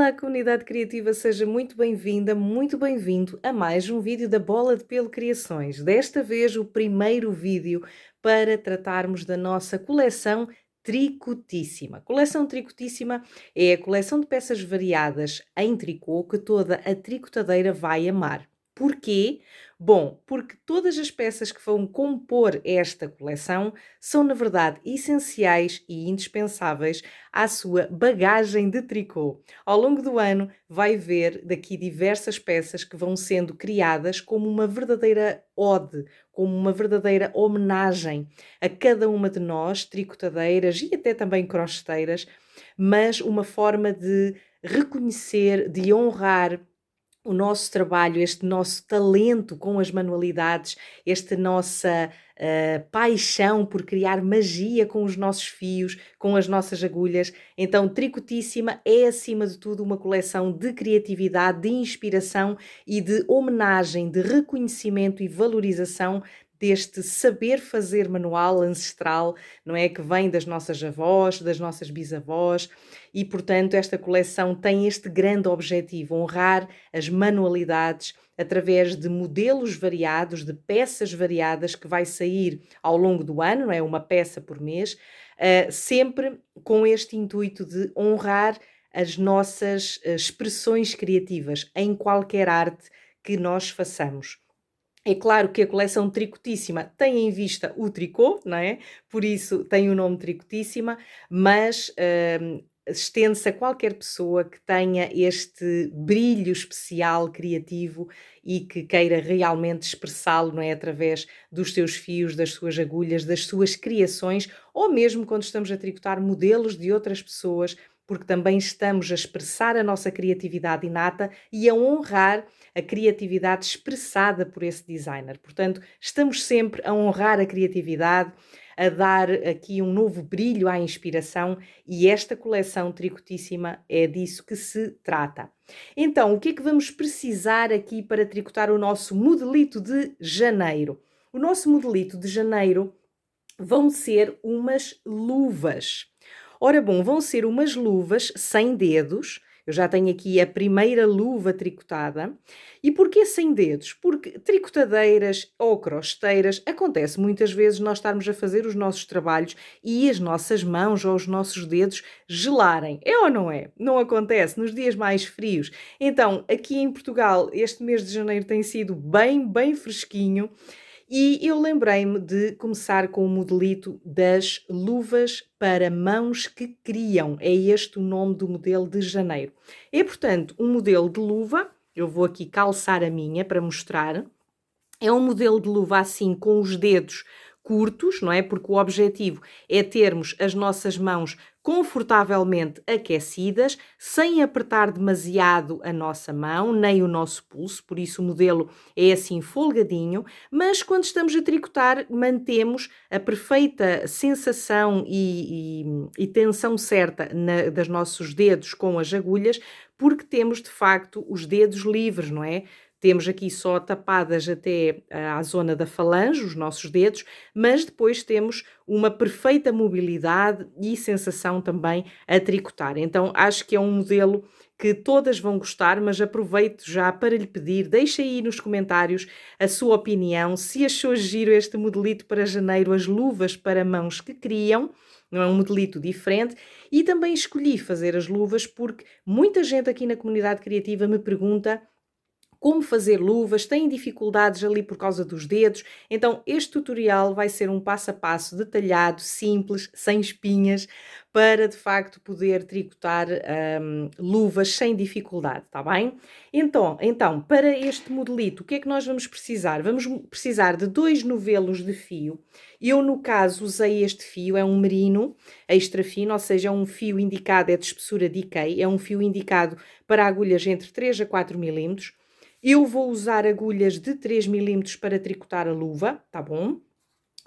Olá, comunidade criativa, seja muito bem-vinda, muito bem-vindo a mais um vídeo da Bola de Pelo Criações. Desta vez, o primeiro vídeo para tratarmos da nossa coleção Tricotíssima. Coleção Tricotíssima é a coleção de peças variadas em tricô que toda a tricotadeira vai amar. Porquê? Bom, porque todas as peças que vão compor esta coleção são, na verdade, essenciais e indispensáveis à sua bagagem de tricô. Ao longo do ano, vai ver daqui diversas peças que vão sendo criadas como uma verdadeira ode, como uma verdadeira homenagem a cada uma de nós, tricotadeiras e até também crocheteiras, mas uma forma de reconhecer, de honrar o nosso trabalho, este nosso talento com as manualidades, esta nossa paixão por criar magia com os nossos fios, com as nossas agulhas. Então, Tricotíssima é, acima de tudo, uma coleção de criatividade, de inspiração e de homenagem, de reconhecimento e valorização deste saber fazer manual ancestral, não é? Que vem das nossas avós, das nossas bisavós, e portanto esta coleção tem este grande objetivo, honrar as manualidades através de modelos variados, de peças variadas que vai sair ao longo do ano, não é? Uma peça por mês, sempre com este intuito de honrar as nossas expressões criativas em qualquer arte que nós façamos. É claro que a coleção Tricotíssima tem em vista o tricô, não é? Por isso tem o nome Tricotíssima, mas estende-se a qualquer pessoa que tenha este brilho especial, criativo e que queira realmente expressá-lo, não é? Através dos seus fios, das suas agulhas, das suas criações, ou mesmo quando estamos a tricotar modelos de outras pessoas, porque também estamos a expressar a nossa criatividade inata e a honrar a criatividade expressada por esse designer. Portanto, estamos sempre a honrar a criatividade, a dar aqui um novo brilho à inspiração, e esta coleção Tricotíssima é disso que se trata. Então, o que é que vamos precisar aqui para tricotar o nosso modelito de janeiro? O nosso modelito de janeiro vão ser umas luvas. Ora bom, vão ser umas luvas sem dedos. Eu já tenho aqui a primeira luva tricotada. E porquê sem dedos? Porque tricotadeiras ou crocheteiras, acontece muitas vezes nós estarmos a fazer os nossos trabalhos e as nossas mãos ou os nossos dedos gelarem. É ou não é? Não acontece nos dias mais frios. Então, aqui em Portugal, este mês de janeiro tem sido bem fresquinho. E eu lembrei-me de começar com o modelito das luvas para mãos que criam. É este o nome do modelo de janeiro. É, portanto, um modelo de luva. Eu vou aqui calçar a minha para mostrar. É um modelo de luva assim com os dedos curtos, não é? Porque o objetivo é termos as nossas mãos confortavelmente aquecidas, sem apertar demasiado a nossa mão, nem o nosso pulso, por isso o modelo é assim folgadinho, mas quando estamos a tricotar mantemos a perfeita sensação e tensão certa dos nossos dedos com as agulhas, porque temos de facto os dedos livres, não é? Temos aqui só tapadas até à zona da falange, os nossos dedos, mas depois temos uma perfeita mobilidade e sensação também a tricotar. Então acho que é um modelo que todas vão gostar, mas aproveito já para lhe pedir, deixe aí nos comentários a sua opinião, se achou giro este modelito para janeiro, as luvas para mãos que criam. Não é um modelito diferente, e também escolhi fazer as luvas porque muita gente aqui na comunidade criativa me pergunta como fazer luvas, têm dificuldades ali por causa dos dedos. Então este tutorial vai ser um passo a passo detalhado, simples, sem espinhas, para de facto poder tricotar luvas sem dificuldade, tá bem? Então, para este modelito, o que é que nós vamos precisar? Vamos precisar de 2 novelos de fio. Eu, no caso, usei este fio, é um merino extra fino, ou seja, é um fio indicado, é de espessura Decay, é um fio indicado para agulhas entre 3 a 4 milímetros. Eu vou usar agulhas de 3 milímetros para tricotar a luva, tá bom?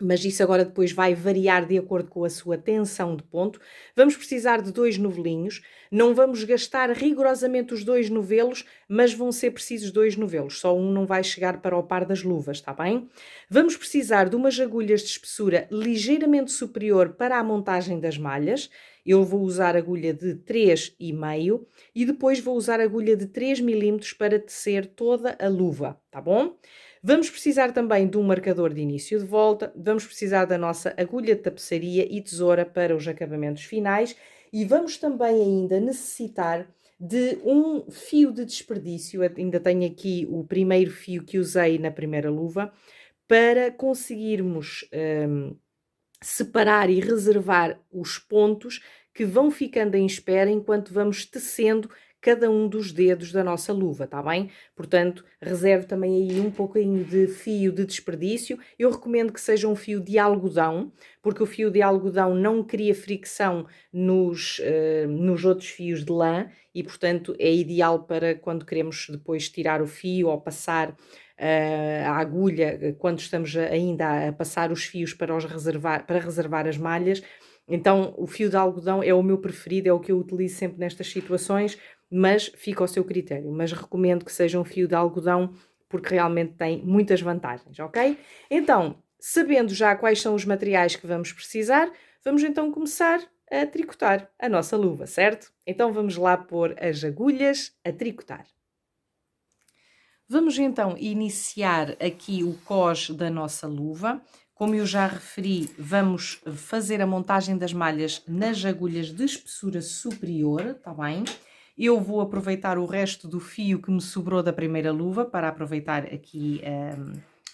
mas isso agora depois vai variar de acordo com a sua tensão de ponto. Vamos precisar de 2 novelinhos, não vamos gastar rigorosamente os 2 novelos, mas vão ser precisos 2 novelos, só um não vai chegar para o par das luvas, está bem? Vamos precisar de umas agulhas de espessura ligeiramente superior para a montagem das malhas. Eu vou usar agulha de 3,5 e depois vou usar agulha de 3 milímetros para tecer toda a luva, tá bom? Vamos precisar também de um marcador de início de volta, vamos precisar da nossa agulha de tapeçaria e tesoura para os acabamentos finais e vamos também ainda necessitar de um fio de desperdício. Eu ainda tenho aqui o primeiro fio que usei na primeira luva para conseguirmos separar e reservar os pontos que vão ficando em espera enquanto vamos tecendo cada um dos dedos da nossa luva, tá bem? Portanto, reserve também aí um pouquinho de fio de desperdício. Eu recomendo que seja um fio de algodão, porque o fio de algodão não cria fricção nos outros fios de lã e, portanto, é ideal para quando queremos depois tirar o fio ou passar a agulha, quando estamos ainda a passar os fios para reservar as malhas. Então, o fio de algodão é o meu preferido, é o que eu utilizo sempre nestas situações, mas fica ao seu critério. Mas recomendo que seja um fio de algodão, porque realmente tem muitas vantagens, ok? Então, sabendo já quais são os materiais que vamos precisar, vamos então começar a tricotar a nossa luva, certo? Então vamos lá pôr as agulhas a tricotar. Vamos então iniciar aqui o cós da nossa luva. Como eu já referi, vamos fazer a montagem das malhas nas agulhas de espessura superior, tá bem? Eu vou aproveitar o resto do fio que me sobrou da primeira luva para aproveitar aqui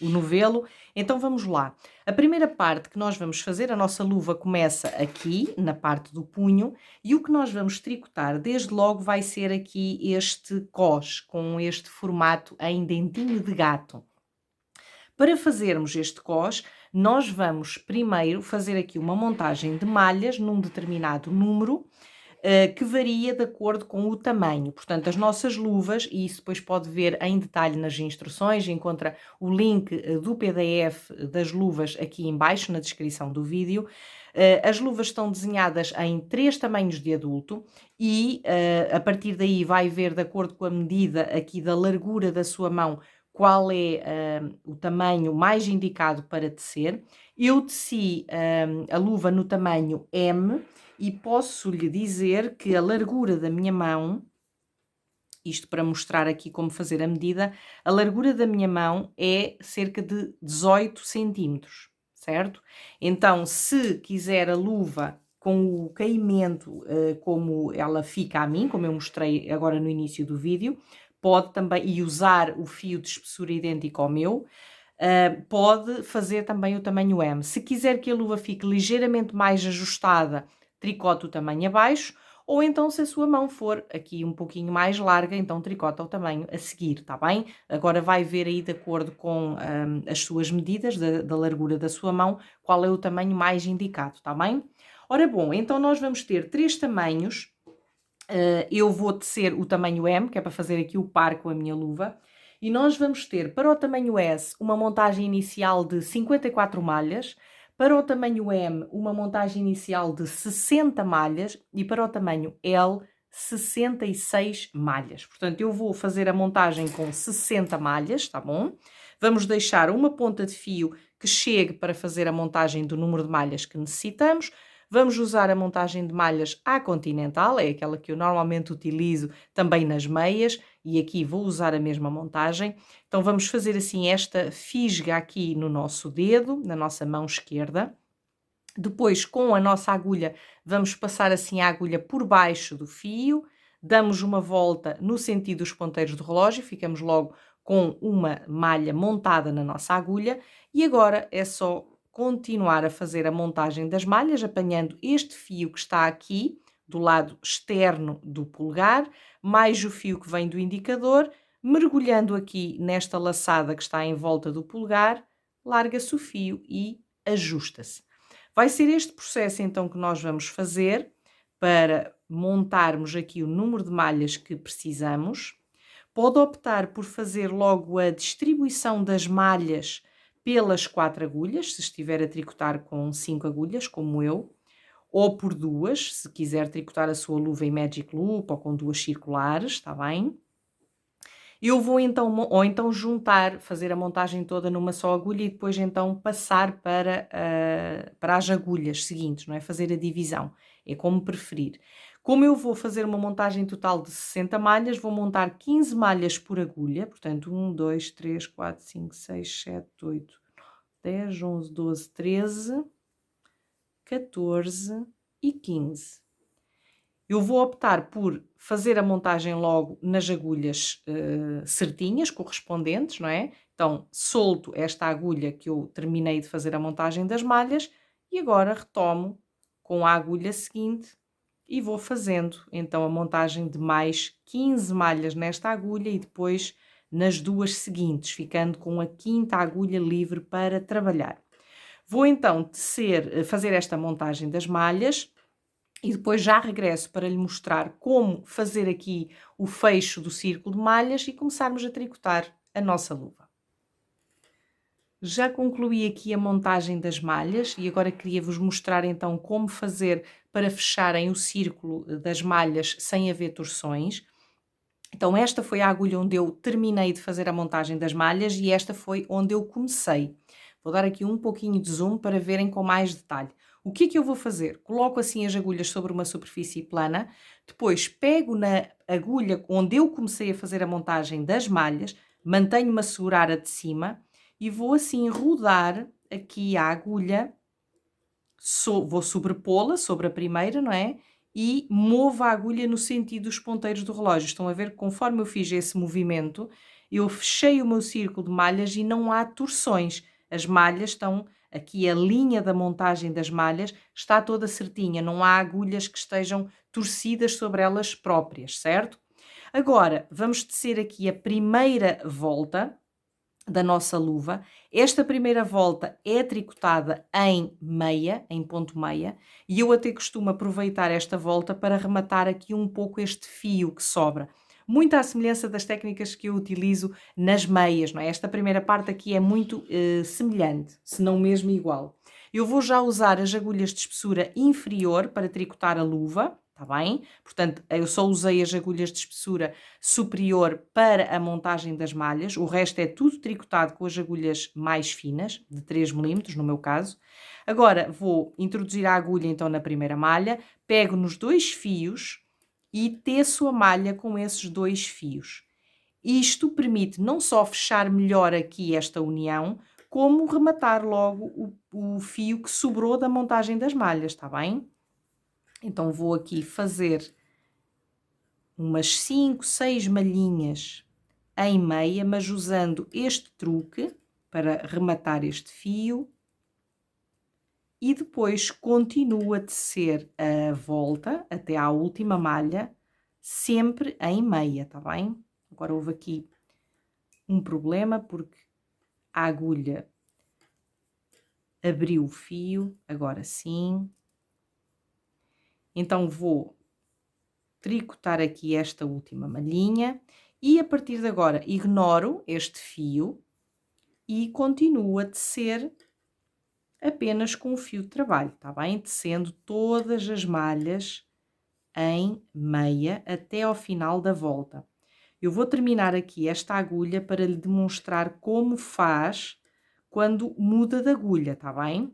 o novelo. Então vamos lá. A primeira parte que nós vamos fazer, a nossa luva começa aqui, na parte do punho, e o que nós vamos tricotar desde logo vai ser aqui este cós, com este formato em dentinho de gato. Para fazermos este cós, nós vamos primeiro fazer aqui uma montagem de malhas num determinado número, que varia de acordo com o tamanho. Portanto, as nossas luvas, e isso depois pode ver em detalhe nas instruções, encontra o link do PDF das luvas aqui em baixo na descrição do vídeo. As luvas estão desenhadas em 3 tamanhos de adulto e a partir daí vai ver de acordo com a medida aqui da largura da sua mão qual é o tamanho mais indicado para tecer. Eu teci a luva no tamanho M e posso lhe dizer que a largura da minha mão, isto para mostrar aqui como fazer a medida, a largura da minha mão é cerca de 18 centímetros, certo? Então, se quiser a luva com o caimento como ela fica a mim, como eu mostrei agora no início do vídeo, pode também, e usar o fio de espessura idêntico ao meu, pode fazer também o tamanho M. Se quiser que a luva fique ligeiramente mais ajustada, tricota o tamanho abaixo, ou então se a sua mão for aqui um pouquinho mais larga, então tricota o tamanho a seguir, tá bem? Agora vai ver aí de acordo com as suas medidas da largura da sua mão, qual é o tamanho mais indicado, tá bem? Ora bom, então nós vamos ter 3 tamanhos. Eu vou tecer o tamanho M, que é para fazer aqui o par com a minha luva, e nós vamos ter para o tamanho S uma montagem inicial de 54 malhas, para o tamanho M uma montagem inicial de 60 malhas e para o tamanho L 66 malhas. Portanto, eu vou fazer a montagem com 60 malhas, tá bom? Vamos deixar uma ponta de fio que chegue para fazer a montagem do número de malhas que necessitamos. Vamos usar a montagem de malhas à continental, é aquela que eu normalmente utilizo também nas meias, e aqui vou usar a mesma montagem. Então vamos fazer assim esta fisga aqui no nosso dedo, na nossa mão esquerda. Depois, com a nossa agulha, vamos passar assim a agulha por baixo do fio, damos uma volta no sentido dos ponteiros do relógio, ficamos logo com uma malha montada na nossa agulha, e agora é só continuar a fazer a montagem das malhas, apanhando este fio que está aqui, do lado externo do polegar, mais o fio que vem do indicador, mergulhando aqui nesta laçada que está em volta do polegar, larga-se o fio e ajusta-se. Vai ser este processo então que nós vamos fazer para montarmos aqui o número de malhas que precisamos. Pode optar por fazer logo a distribuição das malhas pelas 4 agulhas, se estiver a tricotar com 5 agulhas, como eu, ou por 2, se quiser tricotar a sua luva em Magic Loop ou com 2 circulares, está bem? Eu vou então, ou então juntar, fazer a montagem toda numa só agulha e depois então passar para as agulhas seguintes, não é? Fazer a divisão, é como preferir. Como eu vou fazer uma montagem total de 60 malhas, vou montar 15 malhas por agulha, portanto 1, 2, 3, 4, 5, 6, 7, 8, 10, 11, 12, 13, 14 e 15. Eu vou optar por fazer a montagem logo nas agulhas certinhas, correspondentes, não é? Então, solto esta agulha que eu terminei de fazer a montagem das malhas e agora retomo com a agulha seguinte e vou fazendo então a montagem de mais 15 malhas nesta agulha e depois nas duas seguintes, ficando com a quinta agulha livre para trabalhar. Vou então fazer esta montagem das malhas e depois já regresso para lhe mostrar como fazer aqui o fecho do círculo de malhas e começarmos a tricotar a nossa luva. Já concluí aqui a montagem das malhas e agora queria vos mostrar então como fazer para fecharem o círculo das malhas sem haver torções. Então esta foi a agulha onde eu terminei de fazer a montagem das malhas e esta foi onde eu comecei. Vou dar aqui um pouquinho de zoom para verem com mais detalhe. O que é que eu vou fazer? Coloco assim as agulhas sobre uma superfície plana, depois pego na agulha onde eu comecei a fazer a montagem das malhas, mantenho-me a segurar a de cima e vou assim rodar aqui a agulha, vou sobrepô-la sobre a primeira, não é? E movo a agulha no sentido dos ponteiros do relógio. Estão a ver que conforme eu fiz esse movimento, eu fechei o meu círculo de malhas e não há torções. As malhas estão, aqui a linha da montagem das malhas está toda certinha, não há agulhas que estejam torcidas sobre elas próprias, certo? Agora, vamos tecer aqui a primeira volta da nossa luva. Esta primeira volta é tricotada em meia, em ponto meia, e eu até costumo aproveitar esta volta para rematar aqui um pouco este fio que sobra. Muito à semelhança das técnicas que eu utilizo nas meias, não é? Esta primeira parte aqui é muito semelhante, se não mesmo igual. Eu vou já usar as agulhas de espessura inferior para tricotar a luva, está bem? Portanto, eu só usei as agulhas de espessura superior para a montagem das malhas, o resto é tudo tricotado com as agulhas mais finas, de 3 mm no meu caso. Agora vou introduzir a agulha então na primeira malha, pego nos 2 fios e teço a malha com esses 2 fios. Isto permite não só fechar melhor aqui esta união, como rematar logo o fio que sobrou da montagem das malhas, está bem? Então vou aqui fazer umas 5, 6 malhinhas em meia, mas usando este truque para rematar este fio. E depois continuo a tecer a volta até à última malha, sempre em meia, tá bem? Agora houve aqui um problema porque a agulha abriu o fio, agora sim. Então vou tricotar aqui esta última malhinha e a partir de agora ignoro este fio e continuo a tecer apenas com o fio de trabalho, tá bem? Tecendo todas as malhas em meia até ao final da volta. Eu vou terminar aqui esta agulha para lhe demonstrar como faz quando muda de agulha, tá bem?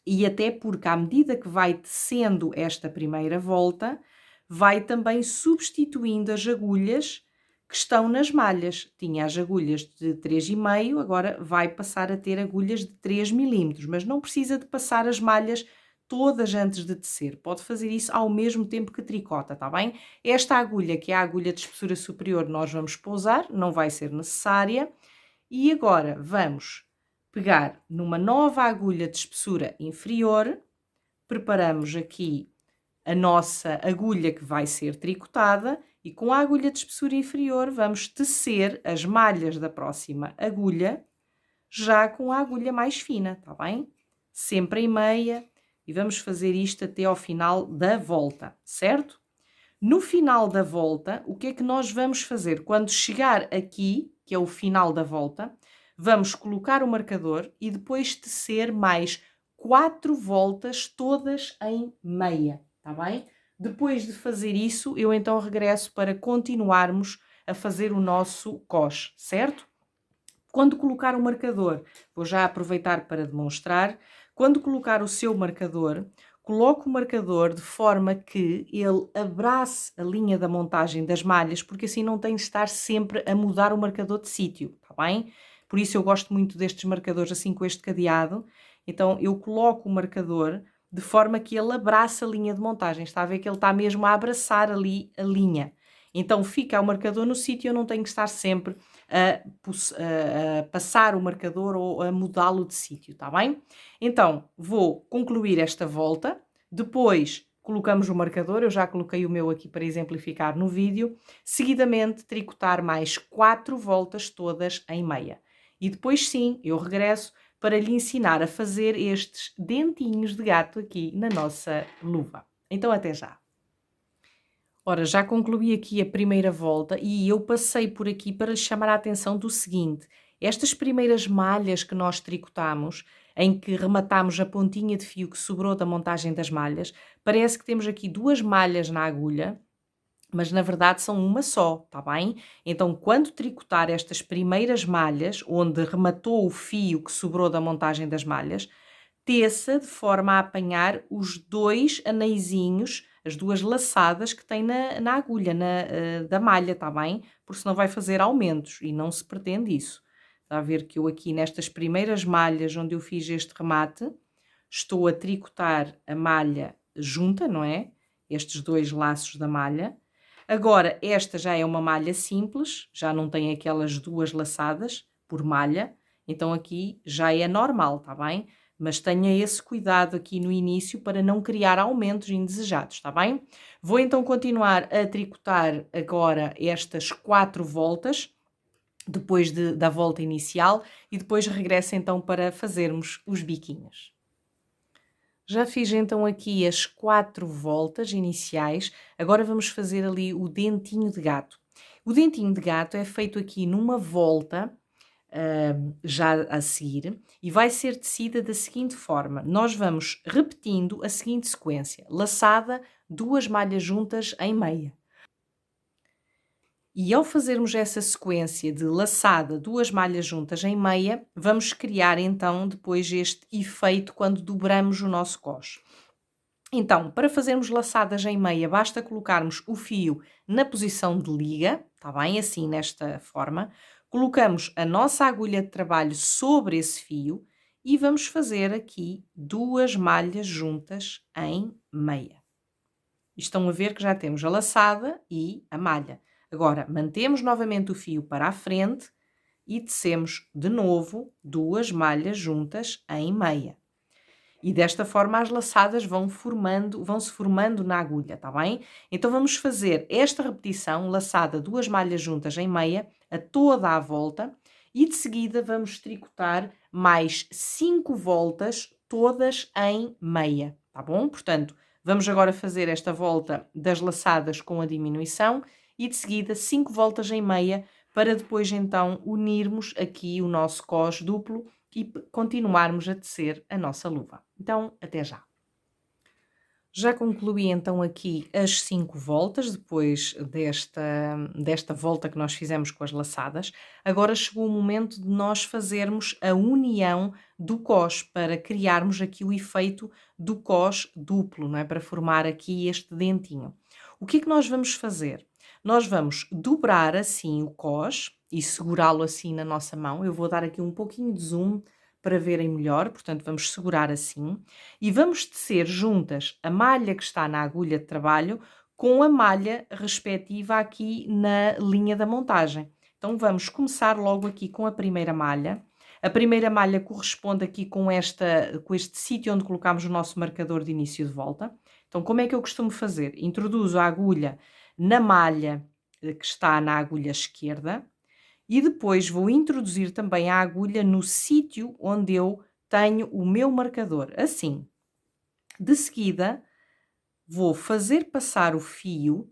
E até porque à medida que vai tecendo esta primeira volta, vai também substituindo as agulhas que estão nas malhas. Tinha as agulhas de 3,5, agora vai passar a ter agulhas de 3 mm, mas não precisa de passar as malhas todas antes de tecer. Pode fazer isso ao mesmo tempo que tricota, tá bem? Esta agulha, que é a agulha de espessura superior, nós vamos pousar, não vai ser necessária. E agora vamos pegar numa nova agulha de espessura inferior, preparamos aqui a nossa agulha que vai ser tricotada e com a agulha de espessura inferior vamos tecer as malhas da próxima agulha já com a agulha mais fina, tá bem? Sempre em meia e vamos fazer isto até ao final da volta, certo? No final da volta, o que é que nós vamos fazer? Quando chegar aqui, que é o final da volta, vamos colocar o marcador e depois tecer mais 4 voltas todas em meia, tá bem? Depois de fazer isso, eu então regresso para continuarmos a fazer o nosso coche, certo? Quando colocar o marcador, vou já aproveitar para demonstrar, quando colocar o seu marcador, coloque o marcador de forma que ele abrace a linha da montagem das malhas, porque assim não tem de estar sempre a mudar o marcador de sítio, está bem? Por isso eu gosto muito destes marcadores assim com este cadeado. Então eu coloco o marcador de forma que ele abraça a linha de montagem. Está a ver que ele está mesmo a abraçar ali a linha. Então fica o marcador no sítio, eu não tenho que estar sempre a passar o marcador ou a mudá-lo de sítio, está bem? Então, vou concluir esta volta, depois colocamos o marcador, eu já coloquei o meu aqui para exemplificar no vídeo, seguidamente tricotar mais 4 voltas todas em meia. E depois sim, eu regresso para lhe ensinar a fazer estes dentinhos de gato aqui na nossa luva. Então até já! Ora, já concluí aqui a primeira volta e eu passei por aqui para lhe chamar a atenção do seguinte: estas primeiras malhas que nós tricotamos, em que rematamos a pontinha de fio que sobrou da montagem das malhas, parece que temos aqui 2 malhas na agulha, mas na verdade são uma só, tá bem? Então, quando tricotar estas primeiras malhas, onde rematou o fio que sobrou da montagem das malhas, teça de forma a apanhar os 2 aneizinhos, as 2 laçadas que tem na agulha, da malha, tá bem? Porque senão vai fazer aumentos e não se pretende isso. Está a ver que eu aqui nestas primeiras malhas onde eu fiz este remate, estou a tricotar a malha junta, não é? Estes 2 laços da malha. Agora, esta já é uma malha simples, já não tem aquelas 2 laçadas por malha, então aqui já é normal, tá bem? Mas tenha esse cuidado aqui no início para não criar aumentos indesejados, está bem? Vou então continuar a tricotar agora estas 4 voltas, depois da volta inicial, e depois regresso então para fazermos os biquinhos. Já fiz então aqui as 4 voltas iniciais, agora vamos fazer ali o dentinho de gato. O dentinho de gato é feito aqui numa volta, já a seguir, e vai ser tecida da seguinte forma: nós vamos repetindo a seguinte sequência: laçada, 2 malhas juntas em meia. E ao fazermos essa sequência de laçada, 2 malhas juntas em meia, vamos criar então depois este efeito quando dobramos o nosso coche. Então, para fazermos laçadas em meia, basta colocarmos o fio na posição de liga, está bem? Assim, nesta forma. Colocamos a nossa agulha de trabalho sobre esse fio e vamos fazer aqui 2 malhas juntas em meia. Estão a ver que já temos a laçada e a malha. Agora, mantemos novamente o fio para a frente e tecemos de novo 2 malhas juntas em meia. E desta forma as laçadas vão-se formando na agulha, tá bem? Então vamos fazer esta repetição, laçada, 2 malhas juntas em meia, a toda a volta, e de seguida vamos tricotar mais 5 voltas, todas em meia, tá bom? Portanto, vamos agora fazer esta volta das laçadas com a diminuição e de seguida 5 voltas em meia, para depois então unirmos aqui o nosso cos duplo e continuarmos a tecer a nossa luva. Então, até já! Já concluí então aqui as 5 voltas, depois desta volta que nós fizemos com as laçadas. Agora chegou o momento de nós fazermos a união do cos, para criarmos aqui o efeito do cos duplo, não é? Para formar aqui este dentinho. O que é que nós vamos fazer? Nós vamos dobrar assim o cos e segurá-lo assim na nossa mão. Eu vou dar aqui um pouquinho de zoom para verem melhor, portanto vamos segurar assim e vamos tecer juntas a malha que está na agulha de trabalho com a malha respectiva aqui na linha da montagem. Então vamos começar logo aqui com a primeira malha. A primeira malha corresponde aqui com este sítio onde colocamos o nosso marcador de início de volta. Então como é que eu costumo fazer? Introduzo a agulha na malha que está na agulha esquerda, e depois vou introduzir também a agulha no sítio onde eu tenho o meu marcador, assim. De seguida, vou fazer passar o fio,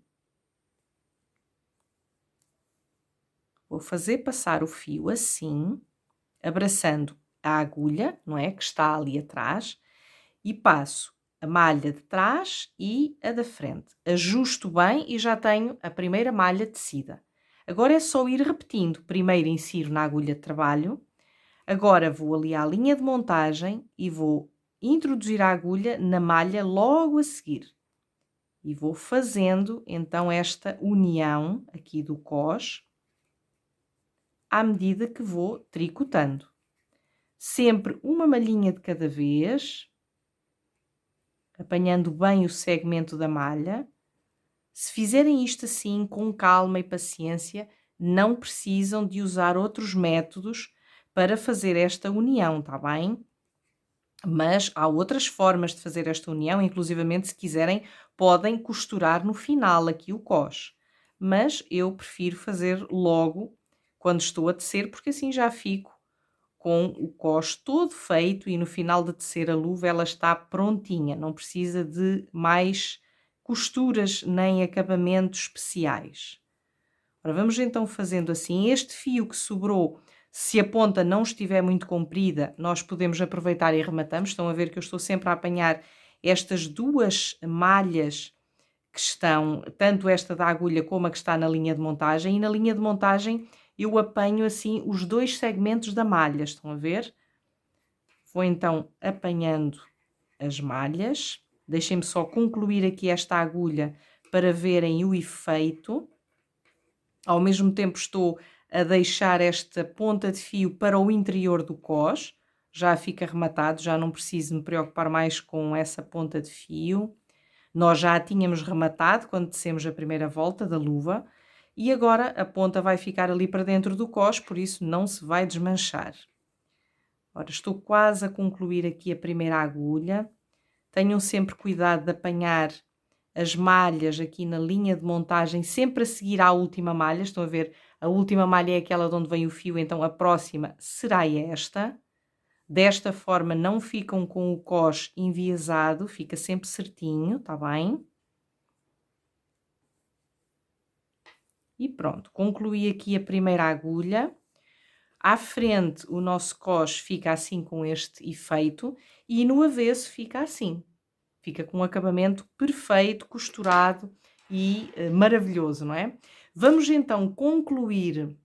assim, abraçando a agulha, não é? Que está ali atrás, e passo a malha de trás e a da frente. Ajusto bem e já tenho a primeira malha tecida. Agora é só ir repetindo. Primeiro insiro na agulha de trabalho, agora vou ali à linha de montagem e vou introduzir a agulha na malha logo a seguir. E vou fazendo então esta união aqui do cós à medida que vou tricotando. Sempre uma malhinha de cada vez, apanhando bem o segmento da malha. Se fizerem isto assim, com calma e paciência, não precisam de usar outros métodos para fazer esta união, tá bem? Mas há outras formas de fazer esta união, inclusivamente se quiserem, podem costurar no final aqui o cós. Mas eu prefiro fazer logo quando estou a tecer, porque assim já fico com o cós todo feito e no final de tecer a luva ela está prontinha, não precisa de mais costuras nem acabamentos especiais. Ora, vamos então fazendo assim. Este fio que sobrou, se a ponta não estiver muito comprida, nós podemos aproveitar e rematamos. Estão a ver que eu estou sempre a apanhar estas duas malhas que estão, tanto esta da agulha como a que está na linha de montagem, e na linha de montagem eu apanho assim os dois segmentos da malha, estão a ver? Vou então apanhando as malhas. Deixem-me só concluir aqui esta agulha para verem o efeito. Ao mesmo tempo estou a deixar esta ponta de fio para o interior do cós. Já fica rematado, já não preciso me preocupar mais com essa ponta de fio. Nós já a tínhamos rematado quando tecemos a primeira volta da luva. E agora a ponta vai ficar ali para dentro do cós, por isso não se vai desmanchar. Ora, estou quase a concluir aqui a primeira agulha. Tenham sempre cuidado de apanhar as malhas aqui na linha de montagem, sempre a seguir à última malha. Estão a ver? A última malha é aquela de onde vem o fio, então a próxima será esta. Desta forma não ficam com o cós enviesado, fica sempre certinho, tá bem? E pronto, concluí aqui a primeira agulha. À frente o nosso cós fica assim com este efeito e no avesso fica assim. Fica com um acabamento perfeito, costurado e maravilhoso, não é? Vamos então concluir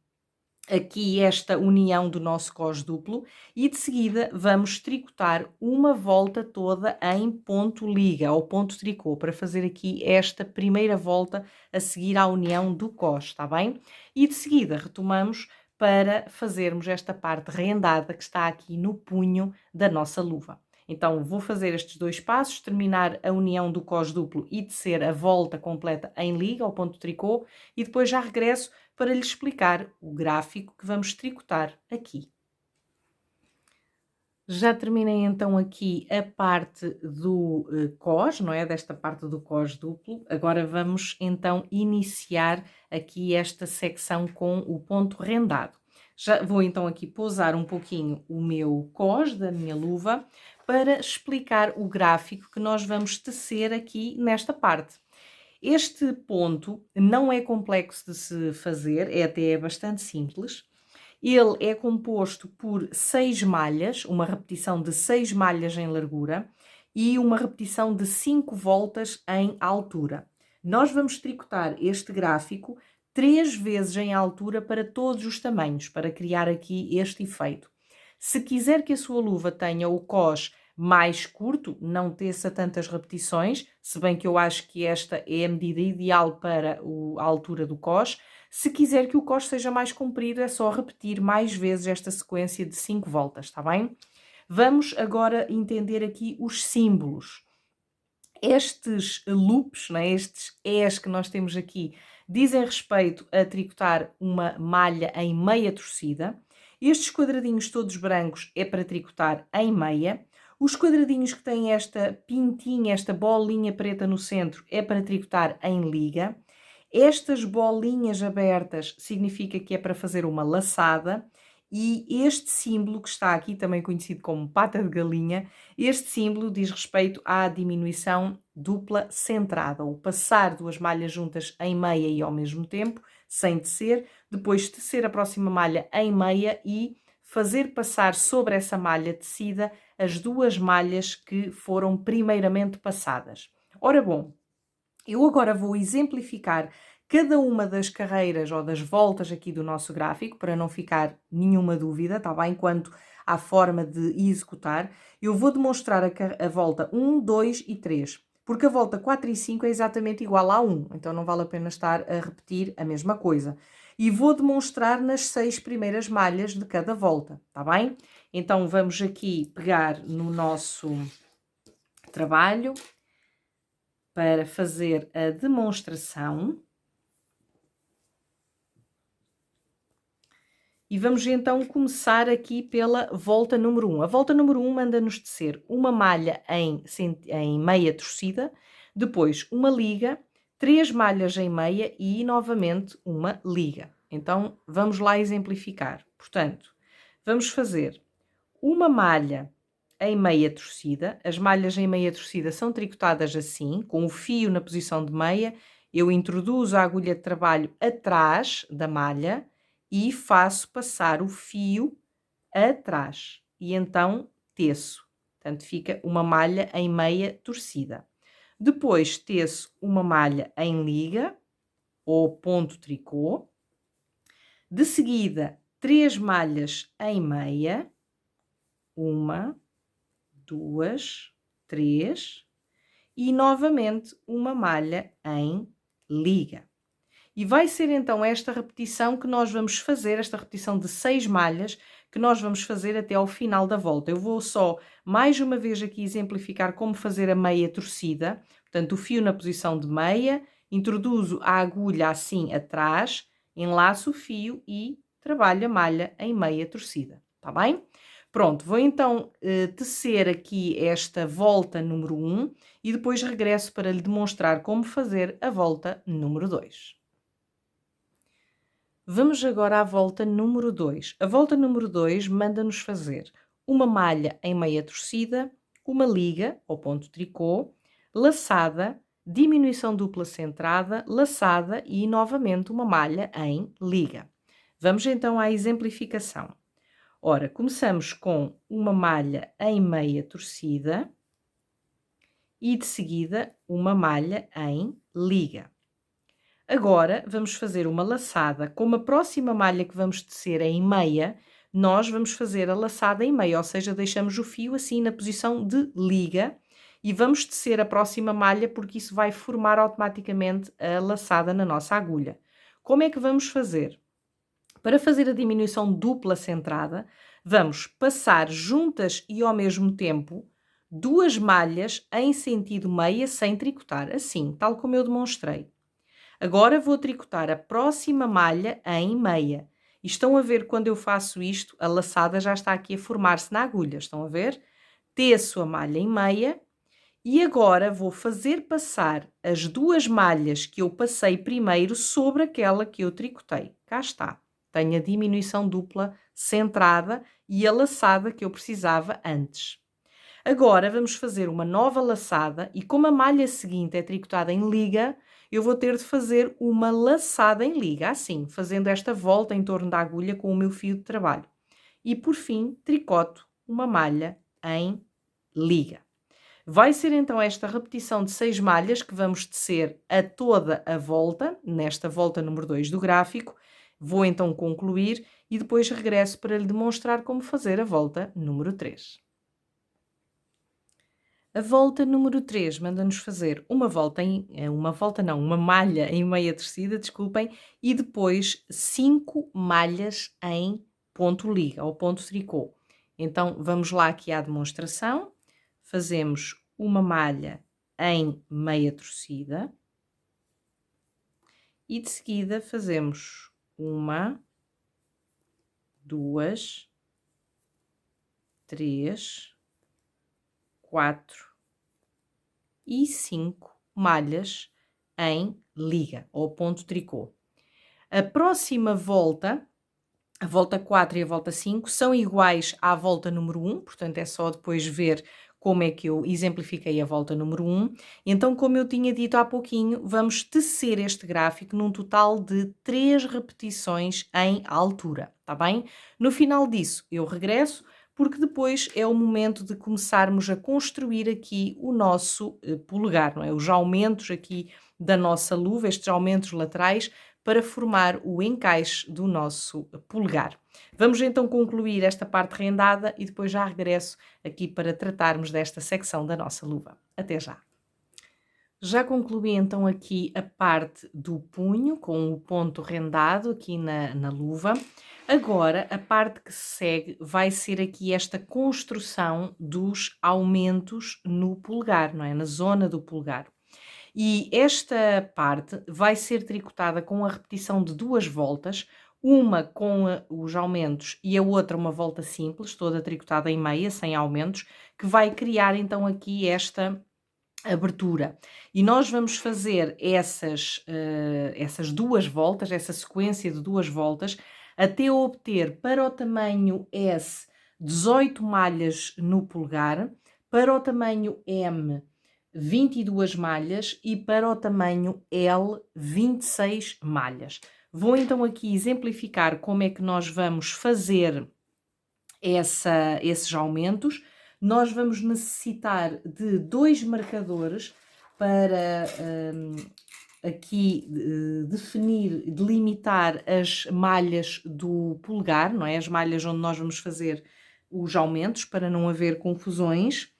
aqui esta união do nosso cós duplo e de seguida vamos tricotar uma volta toda em ponto liga ou ponto tricô para fazer aqui esta primeira volta a seguir à união do cós, está bem? E de seguida retomamos para fazermos esta parte rendada que está aqui no punho da nossa luva. Então vou fazer estes dois passos, terminar a união do cós duplo e tecer a volta completa em liga ou ponto tricô e depois já regresso para lhe explicar o gráfico que vamos tricotar aqui. Já terminei então aqui a parte do cós, não é? Desta parte do cós duplo. Agora vamos então iniciar aqui esta secção com o ponto rendado. Já vou então aqui pousar um pouquinho o meu cós da minha luva para explicar o gráfico que nós vamos tecer aqui nesta parte. Este ponto não é complexo de se fazer, é até bastante simples. Ele é composto por 6 malhas, uma repetição de 6 malhas em largura e uma repetição de 5 voltas em altura. Nós vamos tricotar este gráfico 3 vezes em altura para todos os tamanhos, para criar aqui este efeito. Se quiser que a sua luva tenha o cós mais curto, não teça tantas repetições, se bem que eu acho que esta é a medida ideal para a altura do cós. Se quiser que o cós seja mais comprido, é só repetir mais vezes esta sequência de 5 voltas, está bem? Vamos agora entender aqui os símbolos. Estes loops, né, estes Es que nós temos aqui, dizem respeito a tricotar uma malha em meia torcida. Estes quadradinhos todos brancos é para tricotar em meia. Os quadradinhos que têm esta pintinha, esta bolinha preta no centro, é para tricotar em liga. Estas bolinhas abertas significa que é para fazer uma laçada. E este símbolo que está aqui, também conhecido como pata de galinha, este símbolo diz respeito à diminuição dupla centrada, ou passar duas malhas juntas em meia e ao mesmo tempo, sem tecer, depois tecer a próxima malha em meia e fazer passar sobre essa malha tecida as 2 malhas que foram primeiramente passadas. Ora bom, eu agora vou exemplificar cada uma das carreiras ou das voltas aqui do nosso gráfico, para não ficar nenhuma dúvida, está bem? Quanto à forma de executar, eu vou demonstrar a volta 1, 2 e 3, porque a volta 4 e 5 é exatamente igual a 1, então não vale a pena estar a repetir a mesma coisa. E vou demonstrar nas 6 primeiras malhas de cada volta, está bem? Então vamos aqui pegar no nosso trabalho para fazer a demonstração. E vamos então começar aqui pela volta número 1. A volta número 1 manda-nos tecer uma malha em meia torcida, depois uma liga, 3 malhas em meia e novamente uma liga. Então vamos lá exemplificar. Portanto, vamos fazer uma malha em meia torcida. As malhas em meia torcida são tricotadas assim, com o fio na posição de meia. Eu introduzo a agulha de trabalho atrás da malha e faço passar o fio atrás. E então teço. Portanto, fica uma malha em meia torcida. Depois teço uma malha em liga ou ponto tricô. De seguida, 3 malhas em meia. 1, 2, 3. E novamente uma malha em liga. E vai ser então esta repetição que nós vamos fazer, esta repetição de 6 malhas, que nós vamos fazer até ao final da volta. Eu vou só, mais uma vez aqui, exemplificar como fazer a meia torcida. Portanto, o fio na posição de meia, introduzo a agulha assim atrás, enlaço o fio e trabalho a malha em meia torcida. Está bem? Pronto, vou então tecer aqui esta volta número 1 e depois regresso para lhe demonstrar como fazer a volta número 2. Vamos agora à volta número 2. A volta número 2 manda-nos fazer uma malha em meia torcida, uma liga, ou ponto tricô, laçada, diminuição dupla centrada, laçada e novamente uma malha em liga. Vamos então à exemplificação. Ora, começamos com uma malha em meia torcida e de seguida uma malha em liga. Agora vamos fazer uma laçada. Como a próxima malha que vamos tecer é em meia, nós vamos fazer a laçada em meia, ou seja, deixamos o fio assim na posição de liga e vamos tecer a próxima malha porque isso vai formar automaticamente a laçada na nossa agulha. Como é que vamos fazer? Para fazer a diminuição dupla centrada, vamos passar juntas e ao mesmo tempo 2 malhas em sentido meia sem tricotar, assim, tal como eu demonstrei. Agora vou tricotar a próxima malha em meia. E estão a ver quando eu faço isto, a laçada já está aqui a formar-se na agulha. Estão a ver? Teço a malha em meia e agora vou fazer passar as 2 malhas que eu passei primeiro sobre aquela que eu tricotei. Cá está. Tenho a diminuição dupla centrada e a laçada que eu precisava antes. Agora vamos fazer uma nova laçada e como a malha seguinte é tricotada em liga, eu vou ter de fazer uma laçada em liga, assim, fazendo esta volta em torno da agulha com o meu fio de trabalho. E por fim, tricoto uma malha em liga. Vai ser então esta repetição de 6 malhas que vamos tecer a toda a volta, nesta volta número 2 do gráfico. Vou então concluir e depois regresso para lhe demonstrar como fazer a volta número 3. A volta número 3 manda-nos fazer uma malha em meia tecida, desculpem, e depois 5 malhas em ponto liga, ou ponto tricô. Então, vamos lá aqui à demonstração. Fazemos uma malha em meia torcida e de seguida fazemos 1, 2, 3, 4 e 5 malhas em liga ou ponto tricô. A próxima volta, a volta 4 e a volta 5, são iguais à volta número 1, portanto é só depois ver como é que eu exemplifiquei a volta número 1. Então, como eu tinha dito há pouquinho, vamos tecer este gráfico num total de 3 repetições em altura, tá bem? No final disso, eu regresso, porque depois é o momento de começarmos a construir aqui o nosso polegar, não é? Os aumentos aqui da nossa luva, estes aumentos laterais, para formar o encaixe do nosso polegar. Vamos então concluir esta parte rendada e depois já regresso aqui para tratarmos desta secção da nossa luva. Até já! Já concluí então aqui a parte do punho com o ponto rendado aqui na luva. Agora a parte que se segue vai ser aqui esta construção dos aumentos no polegar, não é? Na zona do polegar. E esta parte vai ser tricotada com a repetição de 2 voltas, uma com os aumentos e a outra uma volta simples, toda tricotada em meia, sem aumentos, que vai criar então aqui esta abertura. E nós vamos fazer essas 2 voltas, essa sequência de 2 voltas, até obter para o tamanho S 18 malhas no polegar, para o tamanho M 22 malhas e para o tamanho L 26 malhas. Vou então aqui exemplificar como é que nós vamos fazer esses aumentos. Nós vamos necessitar de 2 marcadores para aqui definir, delimitar as malhas do polegar, não é? As malhas onde nós vamos fazer os aumentos para não haver confusões.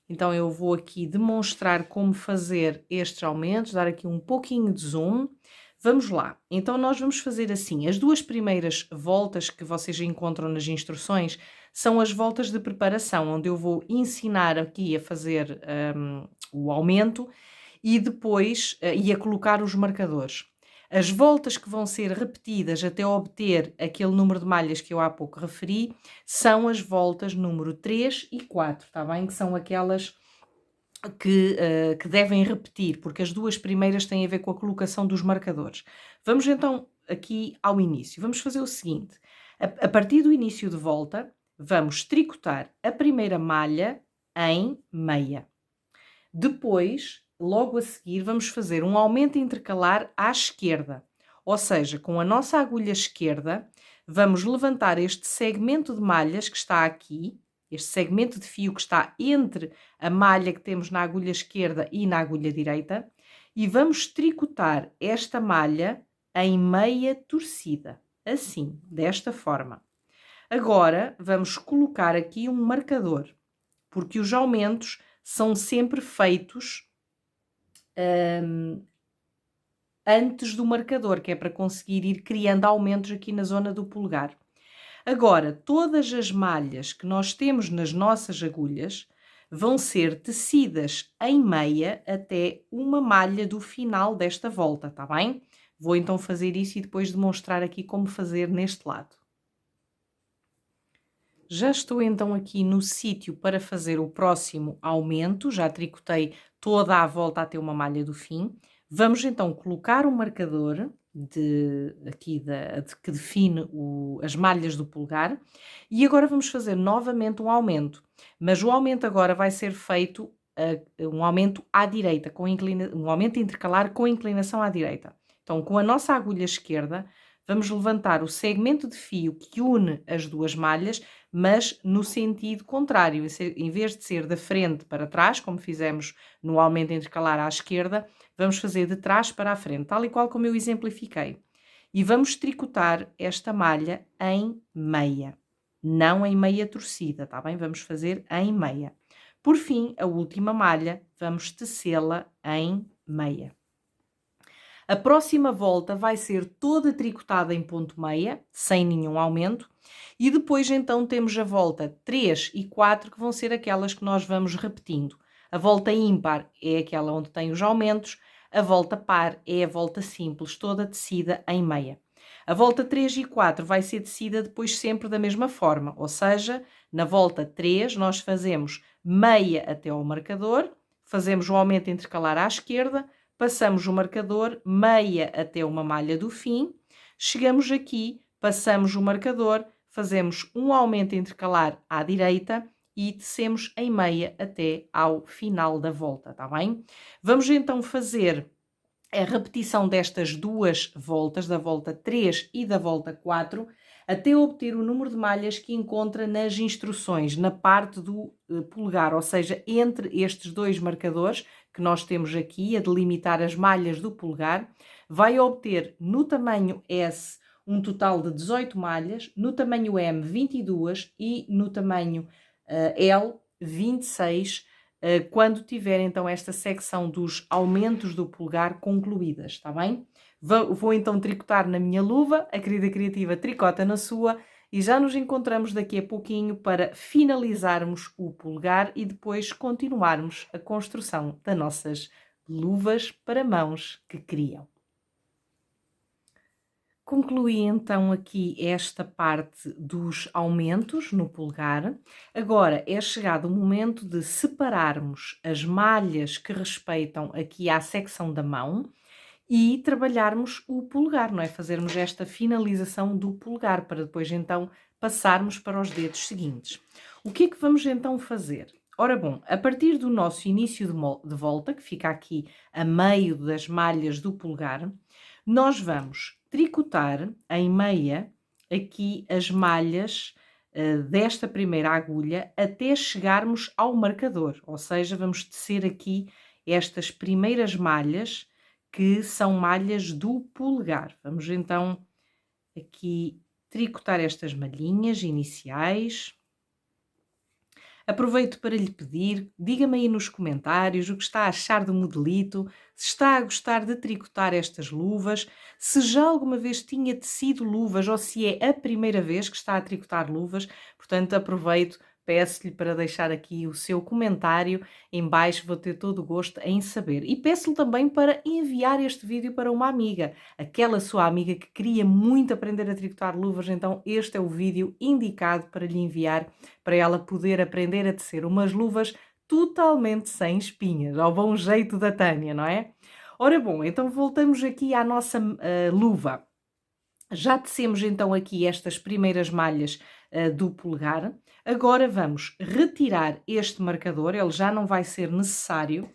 Então eu vou aqui demonstrar como fazer estes aumentos, dar aqui um pouquinho de zoom. Vamos lá. Então nós vamos fazer assim, as 2 primeiras voltas que vocês encontram nas instruções são as voltas de preparação, onde eu vou ensinar aqui a fazer o aumento e depois e a colocar os marcadores. As voltas que vão ser repetidas até obter aquele número de malhas que eu há pouco referi são as voltas número 3 e 4, está bem? Que são aquelas que devem repetir, porque as 2 primeiras têm a ver com a colocação dos marcadores. Vamos então aqui ao início. Vamos fazer o seguinte: a partir do início de volta, vamos tricotar a primeira malha em meia. Depois, logo a seguir, vamos fazer um aumento intercalar à esquerda. Ou seja, com a nossa agulha esquerda, vamos levantar este segmento de malhas que está aqui, este segmento de fio que está entre a malha que temos na agulha esquerda e na agulha direita, e vamos tricotar esta malha em meia torcida, assim, desta forma. Agora, vamos colocar aqui um marcador, porque os aumentos são sempre feitos antes do marcador, que é para conseguir ir criando aumentos aqui na zona do polegar. Agora, todas as malhas que nós temos nas nossas agulhas vão ser tecidas em meia até uma malha do final desta volta, tá bem? Vou então fazer isso e depois demonstrar aqui como fazer neste lado. Já estou então aqui no sítio para fazer o próximo aumento, já tricotei toda a volta até uma malha do fim. Vamos então colocar o marcador que define as malhas do polegar e agora vamos fazer novamente um aumento, mas o aumento agora vai ser feito um aumento à direita, um aumento intercalar com inclinação à direita. Então, com a nossa agulha esquerda, vamos levantar o segmento de fio que une as 2 malhas, mas no sentido contrário, em vez de ser da frente para trás, como fizemos no aumento intercalar à esquerda, vamos fazer de trás para a frente, tal e qual como eu exemplifiquei. E vamos tricotar esta malha em meia, não em meia torcida, tá bem? Vamos fazer em meia. Por fim, a última malha, vamos tecê-la em meia. A próxima volta vai ser toda tricotada em ponto meia, sem nenhum aumento, e depois então temos a volta 3 e 4, que vão ser aquelas que nós vamos repetindo. A volta ímpar é aquela onde tem os aumentos, a volta par é a volta simples, toda tecida em meia. A volta 3 e 4 vai ser tecida depois sempre da mesma forma, ou seja, na volta 3 nós fazemos meia até ao marcador, fazemos o aumento intercalar à esquerda, passamos o marcador, meia até uma malha do fim, chegamos aqui, passamos o marcador, fazemos um aumento intercalar à direita e tecemos em meia até ao final da volta, tá bem? Vamos então fazer a repetição destas duas voltas, da volta 3 e da volta 4, até obter o número de malhas que encontra nas instruções, na parte do polegar, ou seja, entre estes dois marcadores que nós temos aqui, a delimitar as malhas do polegar, vai obter no tamanho S um total de 18 malhas, no tamanho M 22 e no tamanho L 26, quando tiver então esta secção dos aumentos do polegar concluídas, está bem? Vou então tricotar na minha luva, a querida criativa tricota na sua e já nos encontramos daqui a pouquinho para finalizarmos o polegar e depois continuarmos a construção das nossas luvas para mãos que criam. Concluí então aqui esta parte dos aumentos no polegar. Agora é chegado o momento de separarmos as malhas que respeitam aqui à secção da mão e trabalharmos o polegar, não é? Fazermos esta finalização do polegar para depois então passarmos para os dedos seguintes. O que é que vamos então fazer? Ora bom, a partir do nosso início de volta, que fica aqui a meio das malhas do polegar, nós vamos tricotar em meia aqui as malhas desta primeira agulha até chegarmos ao marcador, ou seja, vamos tecer aqui estas primeiras malhas que são malhas do polegar. Vamos então aqui tricotar estas malhinhas iniciais. Aproveito para lhe pedir, diga-me aí nos comentários o que está a achar do modelito, se está a gostar de tricotar estas luvas, se já alguma vez tinha tecido luvas ou se é a primeira vez que está a tricotar luvas. Portanto, aproveito, peço-lhe para deixar aqui o seu comentário em baixo, vou ter todo o gosto em saber. E peço-lhe também para enviar este vídeo para uma amiga, aquela sua amiga que queria muito aprender a tricotar luvas, então este é o vídeo indicado para lhe enviar, para ela poder aprender a tecer umas luvas totalmente sem espinhas, ao bom jeito da Tânia, não é? Ora bom, então voltamos aqui à nossa luva. Já tecemos então aqui estas primeiras malhas do polegar. Agora vamos retirar este marcador, ele já não vai ser necessário.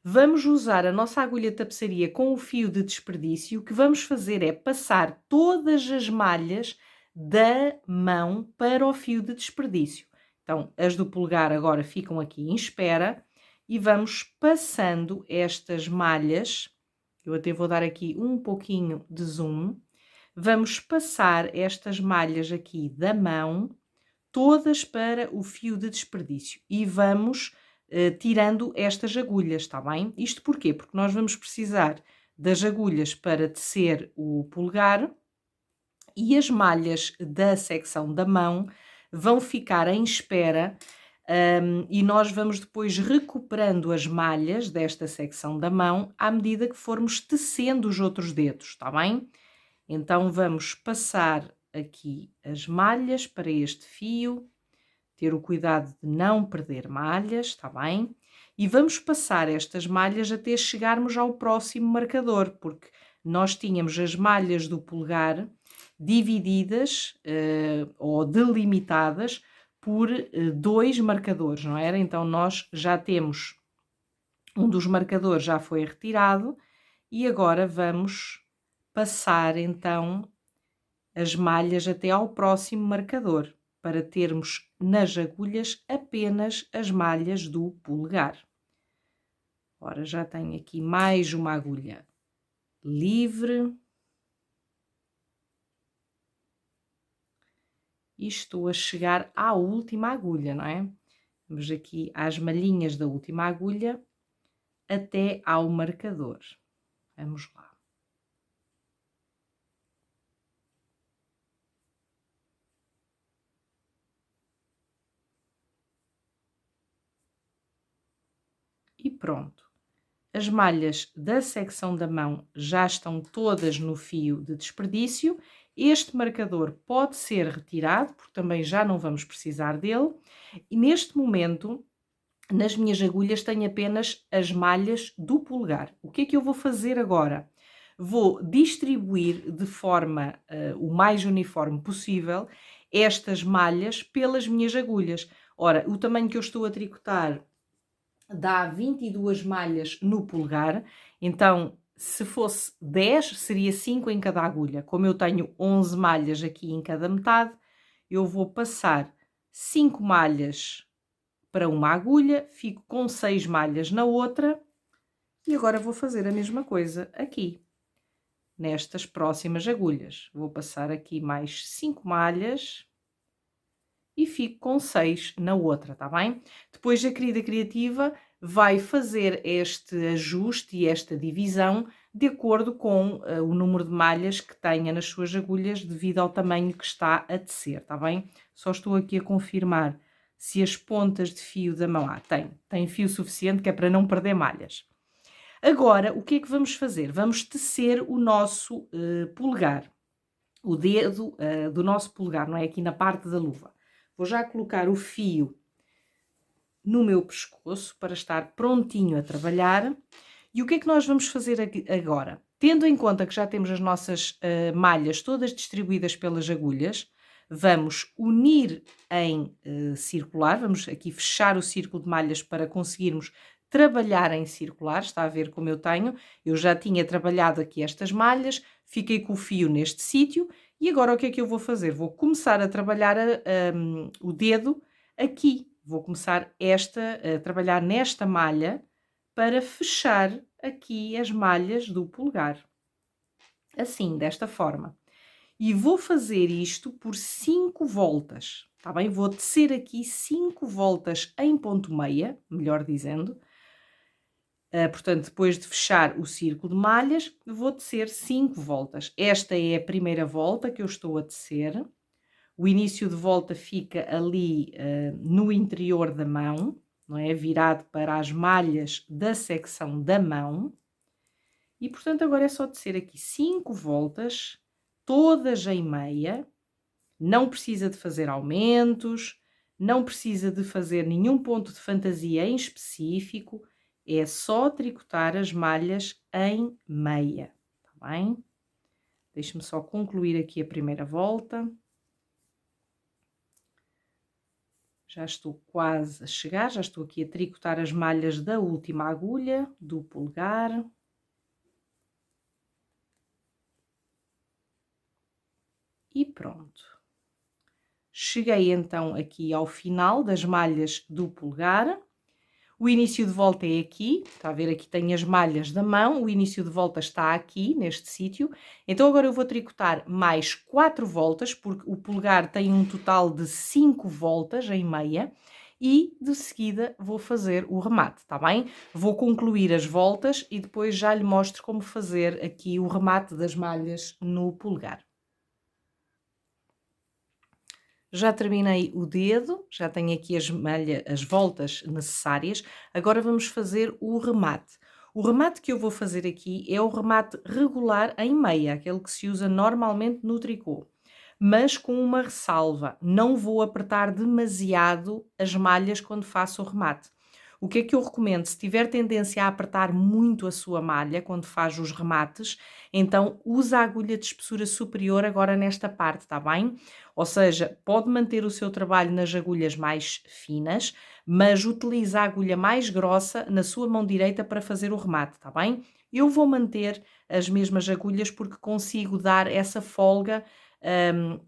Vamos usar a nossa agulha de tapeçaria com o fio de desperdício. O que vamos fazer é passar todas as malhas da mão para o fio de desperdício. Então, as do polegar agora ficam aqui em espera e vamos passando estas malhas. Eu até vou dar aqui um pouquinho de zoom. Vamos passar estas malhas aqui da mão, todas para o fio de desperdício e vamos tirando estas agulhas, está bem? Isto porquê? Porque nós vamos precisar das agulhas para tecer o polegar e as malhas da secção da mão vão ficar em espera e nós vamos depois recuperando as malhas desta secção da mão à medida que formos tecendo os outros dedos, está bem? Então vamos passar aqui as malhas para este fio, ter o cuidado de não perder malhas, está bem? E vamos passar estas malhas até chegarmos ao próximo marcador, porque nós tínhamos as malhas do polegar divididas ou delimitadas por dois marcadores, não era? Então nós já temos, um dos marcadores já foi retirado e agora vamos passar então as malhas até ao próximo marcador, para termos nas agulhas apenas as malhas do polegar. Ora, já tenho aqui mais uma agulha livre. E estou a chegar à última agulha, não é? Vamos aqui às malhinhas da última agulha até ao marcador. Vamos lá. E pronto. As malhas da secção da mão já estão todas no fio de desperdício. Este marcador pode ser retirado, porque também já não vamos precisar dele. E neste momento, nas minhas agulhas, tenho apenas as malhas do polegar. O que é que eu vou fazer agora? Vou distribuir de forma o mais uniforme possível estas malhas pelas minhas agulhas. Ora, o tamanho que eu estou a tricotar dá 22 malhas no polegar, então se fosse 10 seria 5 em cada agulha. Como eu tenho 11 malhas aqui em cada metade, eu vou passar 5 malhas para uma agulha, fico com 6 malhas na outra e agora vou fazer a mesma coisa aqui, nestas próximas agulhas. Vou passar aqui mais 5 malhas e fico com 6 na outra, tá bem? Depois a querida criativa vai fazer este ajuste e esta divisão de acordo com o número de malhas que tenha nas suas agulhas devido ao tamanho que está a tecer, tá bem? Só estou aqui a confirmar se as pontas de fio da mão... tem fio suficiente que é para não perder malhas. Agora, o que é que vamos fazer? Vamos tecer o nosso polegar, o dedo do nosso polegar, não é? Aqui na parte da luva. Vou já colocar o fio no meu pescoço para estar prontinho a trabalhar. E o que é que nós vamos fazer agora? Tendo em conta que já temos as nossas malhas todas distribuídas pelas agulhas, vamos unir em circular, vamos aqui fechar o círculo de malhas para conseguirmos trabalhar em circular. Está a ver como eu tenho? Eu já tinha trabalhado aqui estas malhas, fiquei com o fio neste sítio e agora o que é que eu vou fazer? Vou começar a trabalhar o dedo aqui. Vou começar a trabalhar nesta malha para fechar aqui as malhas do polegar. Assim, desta forma. E vou fazer isto por 5 voltas, tá bem? Vou tecer aqui 5 voltas em ponto meia, melhor dizendo. Portanto, depois de fechar o círculo de malhas, vou tecer 5 voltas. Esta é a primeira volta que eu estou a tecer. O início de volta fica ali no interior da mão, não é? Virado para as malhas da secção da mão. E, portanto, agora é só tecer aqui 5 voltas, todas em meia. Não precisa de fazer aumentos, não precisa de fazer nenhum ponto de fantasia em específico. É só tricotar as malhas em meia, tá bem? Deixe-me só concluir aqui a primeira volta. Já estou quase a chegar, já estou aqui a tricotar as malhas da última agulha do polegar. E pronto. Cheguei então aqui ao final das malhas do polegar. O início de volta é aqui, está a ver, aqui tem as malhas da mão, o início de volta está aqui, neste sítio. Então agora eu vou tricotar mais 4 voltas, porque o polegar tem um total de 5 voltas em meia, e de seguida vou fazer o remate, está bem? Vou concluir as voltas e depois já lhe mostro como fazer aqui o remate das malhas no polegar. Já terminei o dedo, já tenho aqui as voltas necessárias. Agora vamos fazer o remate. O remate que eu vou fazer aqui é o remate regular em meia, aquele que se usa normalmente no tricô, mas com uma ressalva. Não vou apertar demasiado as malhas quando faço o remate. O que é que eu recomendo? Se tiver tendência a apertar muito a sua malha quando faz os remates, então usa a agulha de espessura superior agora nesta parte, está bem? Ou seja, pode manter o seu trabalho nas agulhas mais finas, mas utiliza a agulha mais grossa na sua mão direita para fazer o remate, está bem? Eu vou manter as mesmas agulhas porque consigo dar essa folga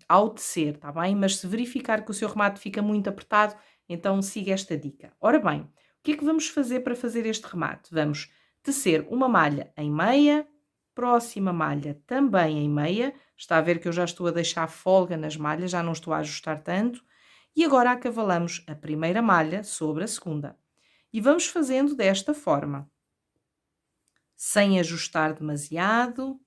ao tecer, está bem? Mas se verificar que o seu remate fica muito apertado, então siga esta dica. Ora bem, o que é que vamos fazer para fazer este remate? Vamos tecer uma malha em meia, próxima malha também em meia. Está a ver que eu já estou a deixar folga nas malhas, já não estou a ajustar tanto. E agora acavalamos a primeira malha sobre a segunda. E vamos fazendo desta forma, sem ajustar demasiado,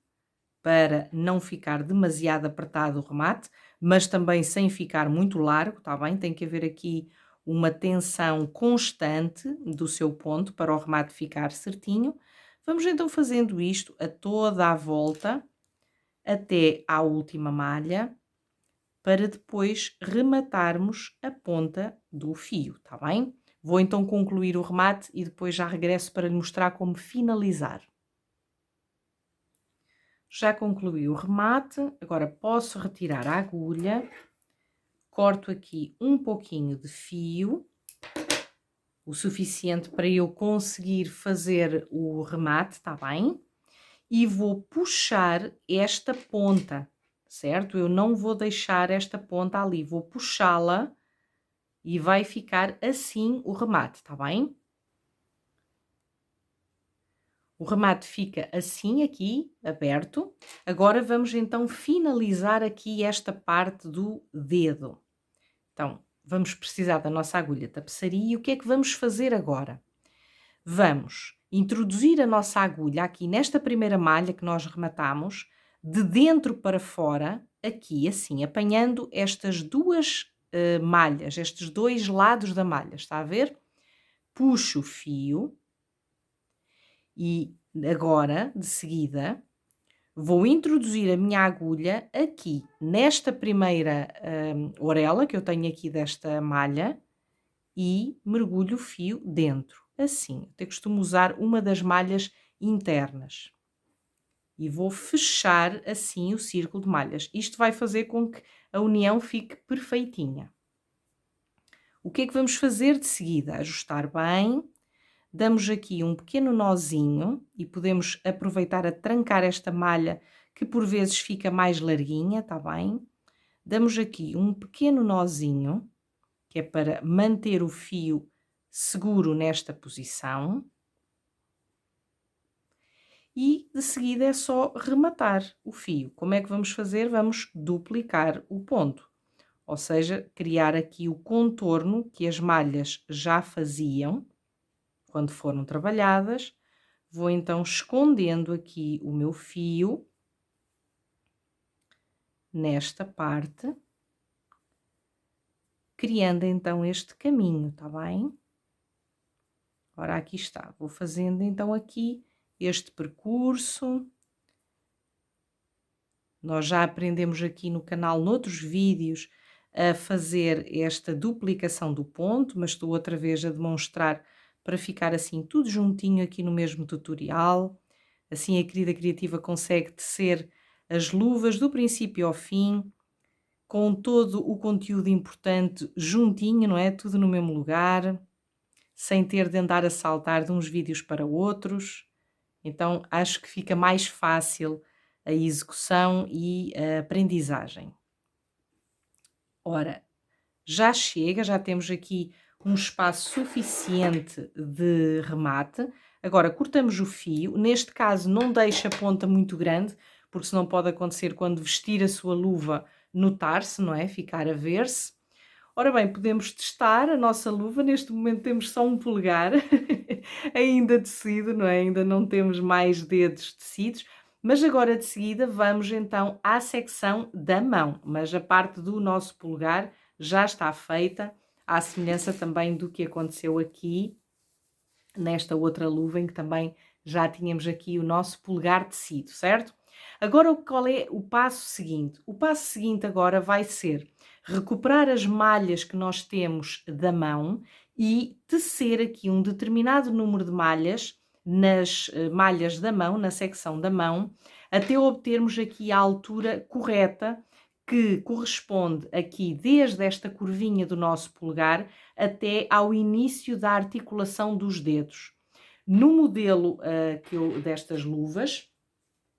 para não ficar demasiado apertado o remate, mas também sem ficar muito largo, está bem? Tem que haver aqui uma tensão constante do seu ponto para o remate ficar certinho. Vamos então fazendo isto a toda a volta, até à última malha, para depois rematarmos a ponta do fio, tá bem? Vou então concluir o remate e depois já regresso para lhe mostrar como finalizar. Já concluí o remate, agora posso retirar a agulha. corto aqui um pouquinho de fio, o suficiente para eu conseguir fazer o remate, tá bem? E vou puxar esta ponta, certo? Eu não vou deixar esta ponta ali, vou puxá-la e vai ficar assim o remate, tá bem? O remate fica assim aqui, aberto. Agora vamos então finalizar aqui esta parte do dedo. Então, vamos precisar da nossa agulha tapeçaria e o que é que vamos fazer agora? Vamos introduzir a nossa agulha aqui nesta primeira malha que nós rematamos, de dentro para fora, aqui assim, apanhando estas duas malhas, estes dois lados da malha, está a ver? Puxo o fio e agora, de seguida, vou introduzir a minha agulha aqui, nesta primeira orelha que eu tenho aqui desta malha e mergulho o fio dentro, assim. Eu costumo usar uma das malhas internas. E vou fechar assim o círculo de malhas. Isto vai fazer com que a união fique perfeitinha. O que é que vamos fazer de seguida? Ajustar bem. Damos aqui um pequeno nozinho e podemos aproveitar a trancar esta malha que por vezes fica mais larguinha, tá bem? Damos aqui um pequeno nozinho, que é para manter o fio seguro nesta posição. E de seguida é só rematar o fio. Como é que vamos fazer? Vamos duplicar o ponto, ou seja, criar aqui o contorno que as malhas já faziam quando foram trabalhadas. Vou então escondendo aqui o meu fio nesta parte, criando então este caminho, tá bem? Ora, aqui está. Vou fazendo então aqui este percurso. Nós já aprendemos aqui no canal, noutros vídeos, a fazer esta duplicação do ponto, mas estou outra vez a demonstrar para ficar assim tudo juntinho aqui no mesmo tutorial. Assim a querida criativa consegue tecer as luvas do princípio ao fim, com todo o conteúdo importante juntinho, não é? Tudo no mesmo lugar, sem ter de andar a saltar de uns vídeos para outros. Então acho que fica mais fácil a execução e a aprendizagem. Ora, já chega, já temos aqui um espaço suficiente de remate. Agora cortamos o fio, neste caso não deixa a ponta muito grande, porque senão pode acontecer quando vestir a sua luva notar-se, não é? Ficar a ver-se. Ora bem, podemos testar a nossa luva, neste momento temos só um polegar ainda tecido, não é? Ainda não temos mais dedos tecidos, mas agora de seguida vamos então à secção da mão, mas a parte do nosso polegar já está feita, à semelhança também do que aconteceu aqui nesta outra luva em que também já tínhamos aqui o nosso polegar tecido, certo? Agora qual é o passo seguinte? O passo seguinte agora vai ser recuperar as malhas que nós temos da mão e tecer aqui um determinado número de malhas nas malhas da mão, na secção da mão, até obtermos aqui a altura correta que corresponde aqui desde esta curvinha do nosso polegar até ao início da articulação dos dedos. No modelo destas luvas,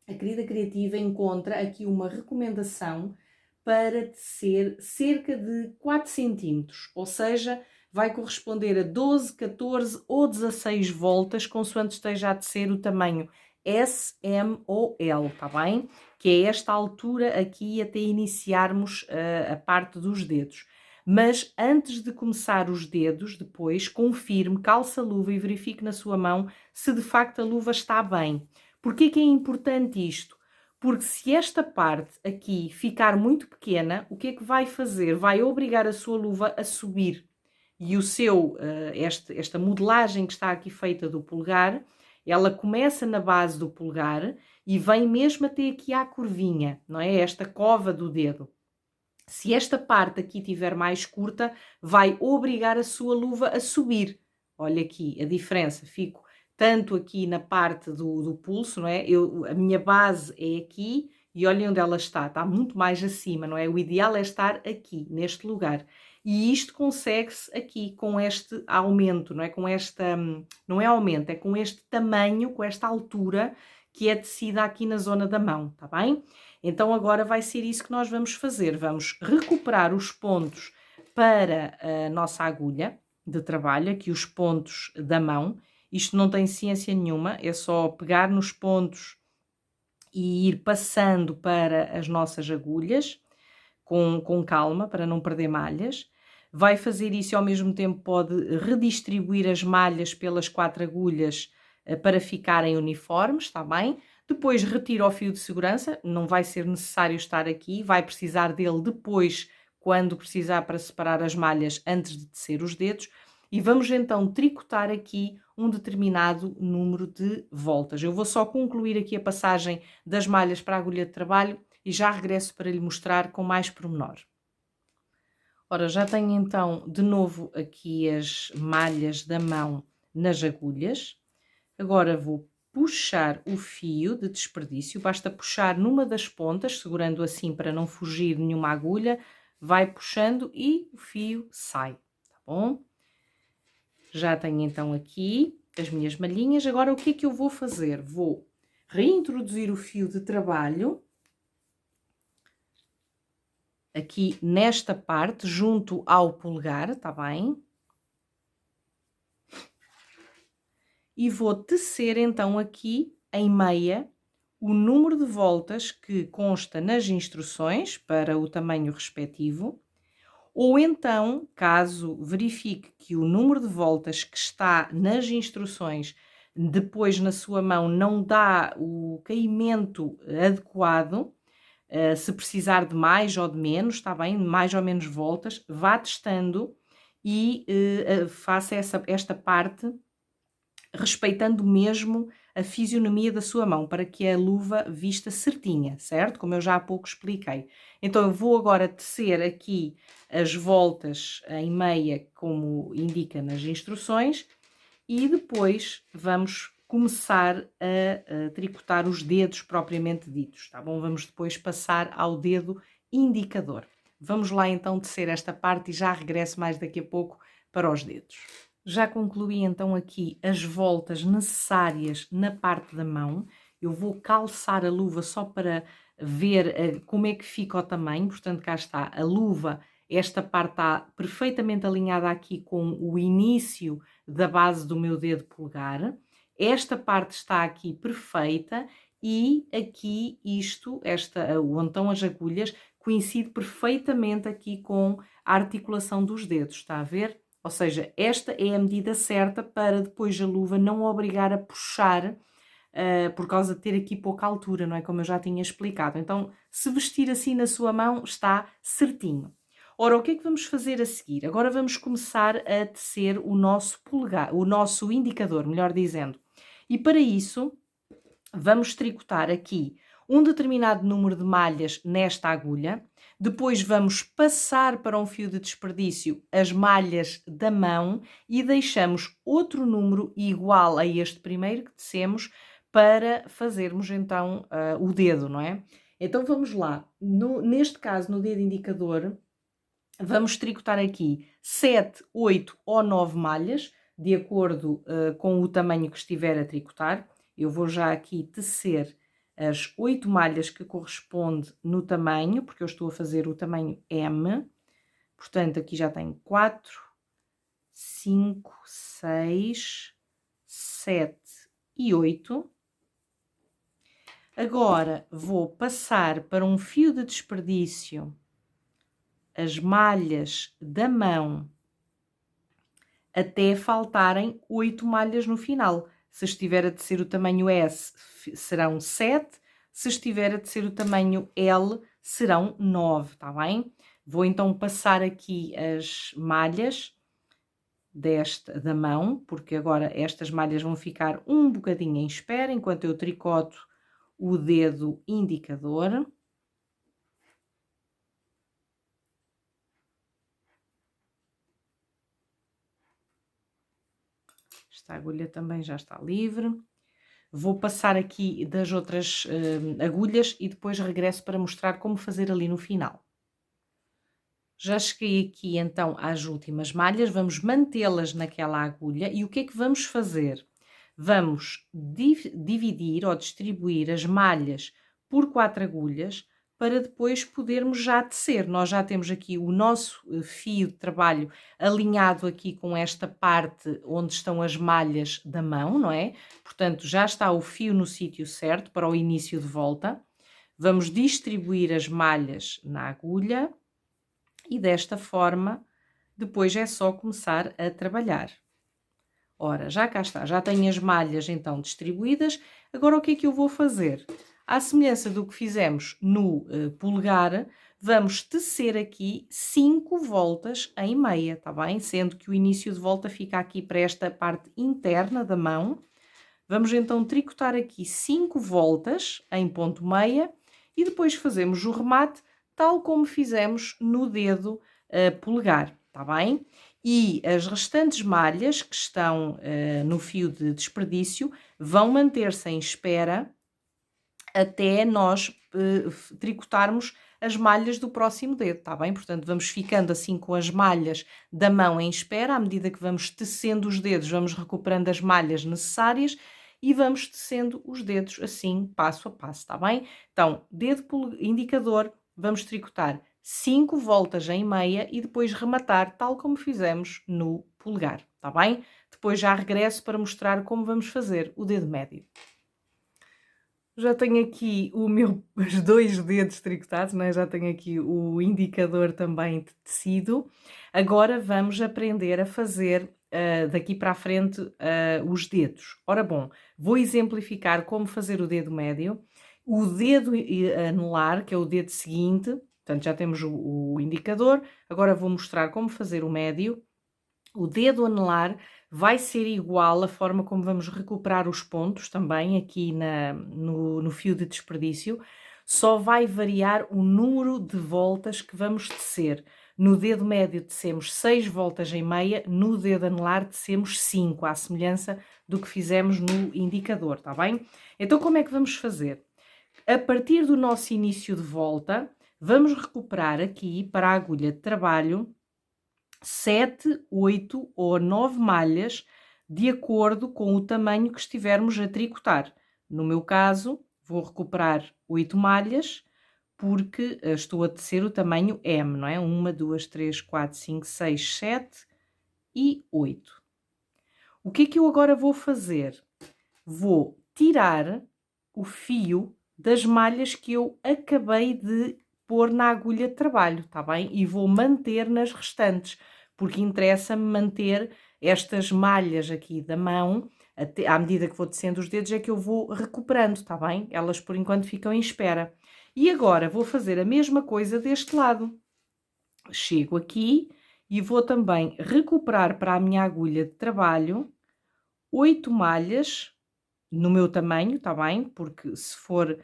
a querida criativa encontra aqui uma recomendação para tecer cerca de 4 centímetros, ou seja, vai corresponder a 12, 14 ou 16 voltas, consoante esteja a tecer o tamanho S, M ou L, tá bem? Que é esta altura aqui até iniciarmos a parte dos dedos. Mas antes de começar os dedos, depois confirme, calça a luva e verifique na sua mão se de facto a luva está bem. Porquê que é importante isto? Porque se esta parte aqui ficar muito pequena, o que é que vai fazer? Vai obrigar a sua luva a subir. E esta modelagem que está aqui feita do polegar, ela começa na base do polegar e vem mesmo até aqui à curvinha, não é? Esta cova do dedo. Se esta parte aqui estiver mais curta, vai obrigar a sua luva a subir. Olha aqui a diferença, fico tanto aqui na parte do pulso, não é? A minha base é aqui e olhem onde ela está muito mais acima, não é? O ideal é estar aqui, neste lugar. E isto consegue-se aqui com este aumento, não é? Com esta, não é aumento, é com este tamanho, com esta altura que é tecida aqui na zona da mão, tá bem? Então agora vai ser isso que nós vamos fazer. Vamos recuperar os pontos para a nossa agulha de trabalho, aqui os pontos da mão. Isto não tem ciência nenhuma, é só pegar nos pontos e ir passando para as nossas agulhas com calma, para não perder malhas. Vai fazer isso e ao mesmo tempo pode redistribuir as malhas pelas 4 agulhas para ficarem uniformes, está bem? Depois retira o fio de segurança, não vai ser necessário estar aqui, vai precisar dele depois, quando precisar para separar as malhas antes de tecer os dedos. E vamos então tricotar aqui um determinado número de voltas. Eu vou só concluir aqui a passagem das malhas para a agulha de trabalho e já regresso para lhe mostrar com mais pormenor. Ora, já tenho então de novo aqui as malhas da mão nas agulhas. Agora vou puxar o fio de desperdício, basta puxar numa das pontas, segurando assim para não fugir nenhuma agulha, vai puxando e o fio sai, tá bom? Já tenho então aqui as minhas malhinhas. Agora o que é que eu vou fazer? Vou reintroduzir o fio de trabalho aqui nesta parte, junto ao polegar, tá bem? E vou tecer então aqui em meia o número de voltas que consta nas instruções para o tamanho respectivo, ou então, caso verifique que o número de voltas que está nas instruções depois na sua mão não dá o caimento adequado, se precisar de mais ou de menos, está bem? Mais ou menos voltas, vá testando e faça esta parte respeitando mesmo a fisionomia da sua mão, para que a luva vista certinha, certo? Como eu já há pouco expliquei. Então eu vou agora tecer aqui as voltas em meia, como indica nas instruções, e depois vamos começar a tricotar os dedos propriamente ditos, tá bom? Vamos depois passar ao dedo indicador. Vamos lá então tecer esta parte e já regresso mais daqui a pouco para os dedos. Já concluí então aqui as voltas necessárias na parte da mão. Eu vou calçar a luva só para ver como é que fica o tamanho. Portanto, cá está a luva. Esta parte está perfeitamente alinhada aqui com o início da base do meu dedo polegar. Esta parte está aqui perfeita e aqui onde estão as agulhas, coincide perfeitamente aqui com a articulação dos dedos, está a ver? Ou seja, esta é a medida certa para depois a luva não obrigar a puxar por causa de ter aqui pouca altura, não é? Como eu já tinha explicado. Então, se vestir assim na sua mão, está certinho. Ora, o que é que vamos fazer a seguir? Agora vamos começar a tecer o nosso polegar, o nosso indicador, melhor dizendo. E para isso, vamos tricotar aqui um determinado número de malhas nesta agulha, depois vamos passar para um fio de desperdício as malhas da mão e deixamos outro número igual a este primeiro que tecemos para fazermos então o dedo, não é? Então vamos lá, neste caso no dedo indicador, vamos tricotar aqui 7, 8 ou 9 malhas, de acordo com o tamanho que estiver a tricotar. Eu vou já aqui tecer as 8 malhas que corresponde no tamanho, porque eu estou a fazer o tamanho M. Portanto, aqui já tenho 4, 5, 6, 7 e 8. Agora vou passar para um fio de desperdício as malhas da mão até faltarem 8 malhas no final. Se estiver a tecer o tamanho S, serão 7. Se estiver a tecer o tamanho L, serão 9, tá bem? Vou então passar aqui as malhas da mão, porque agora estas malhas vão ficar um bocadinho em espera, enquanto eu tricoto o dedo indicador. Esta agulha também já está livre. vou passar aqui das outras agulhas e depois regresso para mostrar como fazer ali no final. Já cheguei aqui então às últimas malhas, vamos mantê-las naquela agulha e o que é que vamos fazer? Vamos dividir ou distribuir as malhas por 4 agulhas para depois podermos já tecer. Nós já temos aqui o nosso fio de trabalho alinhado aqui com esta parte onde estão as malhas da mão, não é? Portanto, já está o fio no sítio certo para o início de volta. Vamos distribuir as malhas na agulha e desta forma depois é só começar a trabalhar. Ora, já cá está, já tenho as malhas então distribuídas. Agora o que é que eu vou fazer? À semelhança do que fizemos no polegar, vamos tecer aqui 5 voltas em meia, tá bem? Sendo que o início de volta fica aqui para esta parte interna da mão. Vamos então tricotar aqui 5 voltas em ponto meia e depois fazemos o remate tal como fizemos no dedo polegar, tá bem? E as restantes malhas que estão no fio de desperdício vão manter-se em espera até nós tricotarmos as malhas do próximo dedo, tá bem? Portanto, vamos ficando assim com as malhas da mão em espera, à medida que vamos tecendo os dedos, vamos recuperando as malhas necessárias e vamos tecendo os dedos assim, passo a passo, tá bem? Então, dedo indicador, vamos tricotar 5 voltas em meia e depois rematar, tal como fizemos no polegar, tá bem? Depois já regresso para mostrar como vamos fazer o dedo médio. Já tenho aqui os 2 dedos tricotados, não é? Já tenho aqui o indicador também de tecido. Agora vamos aprender a fazer daqui para a frente os dedos. Ora bom, vou exemplificar como fazer o dedo médio. O dedo anular, que é o dedo seguinte, portanto já temos o indicador, agora vou mostrar como fazer o médio. O dedo anular vai ser igual à forma como vamos recuperar os pontos também aqui no fio de desperdício, só vai variar o número de voltas que vamos tecer. No dedo médio tecemos 6 voltas em meia, no dedo anular tecemos 5, à semelhança do que fizemos no indicador, tá bem? Então como é que vamos fazer? A partir do nosso início de volta, vamos recuperar aqui para a agulha de trabalho 7, 8 ou 9 malhas de acordo com o tamanho que estivermos a tricotar. No meu caso, vou recuperar 8 malhas porque estou a tecer o tamanho M, não é? 1, 2, 3, 4, 5, 6, 7 e 8. O que é que eu agora vou fazer? Vou tirar o fio das malhas que eu acabei de pôr na agulha de trabalho, tá bem? E vou manter nas restantes, porque interessa-me manter estas malhas aqui da mão, até, à medida que vou tecendo os dedos, é que eu vou recuperando, tá bem? Elas por enquanto ficam em espera. E agora vou fazer a mesma coisa deste lado. Chego aqui e vou também recuperar para a minha agulha de trabalho 8 malhas no meu tamanho, tá bem? Porque se for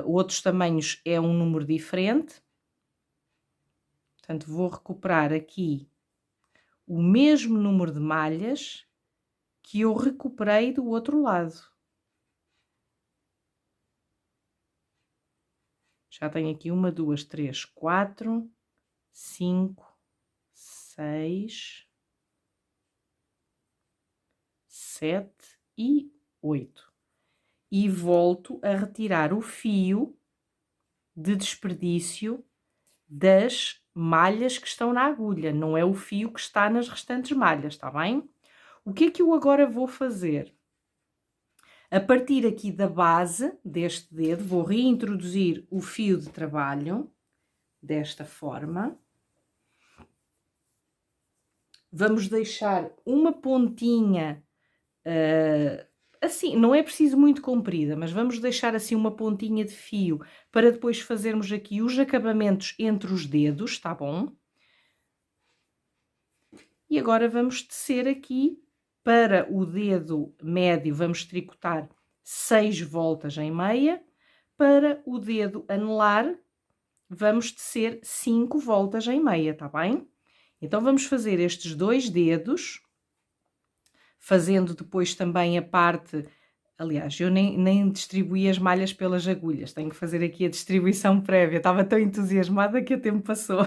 outros tamanhos é um número diferente. Portanto, vou recuperar aqui o mesmo número de malhas que eu recuperei do outro lado. Já tenho aqui 1, 2, 3, 4, 5, 6, 7 e 8. E volto a retirar o fio de desperdício das malhas que estão na agulha, não é o fio que está nas restantes malhas, está bem? O que é que eu agora vou fazer? A partir aqui da base deste dedo, vou reintroduzir o fio de trabalho, desta forma. Vamos deixar uma pontinha, assim, não é preciso muito comprida, mas vamos deixar assim uma pontinha de fio para depois fazermos aqui os acabamentos entre os dedos, tá bom? E agora vamos tecer aqui para o dedo médio, vamos tricotar 6 voltas em meia. Para o dedo anular, vamos tecer 5 voltas em meia, tá bem? Então, vamos fazer estes 2 dedos, fazendo depois também a parte Aliás, eu nem distribuí as malhas pelas agulhas, tenho que fazer aqui a distribuição prévia. Estava tão entusiasmada que o tempo passou.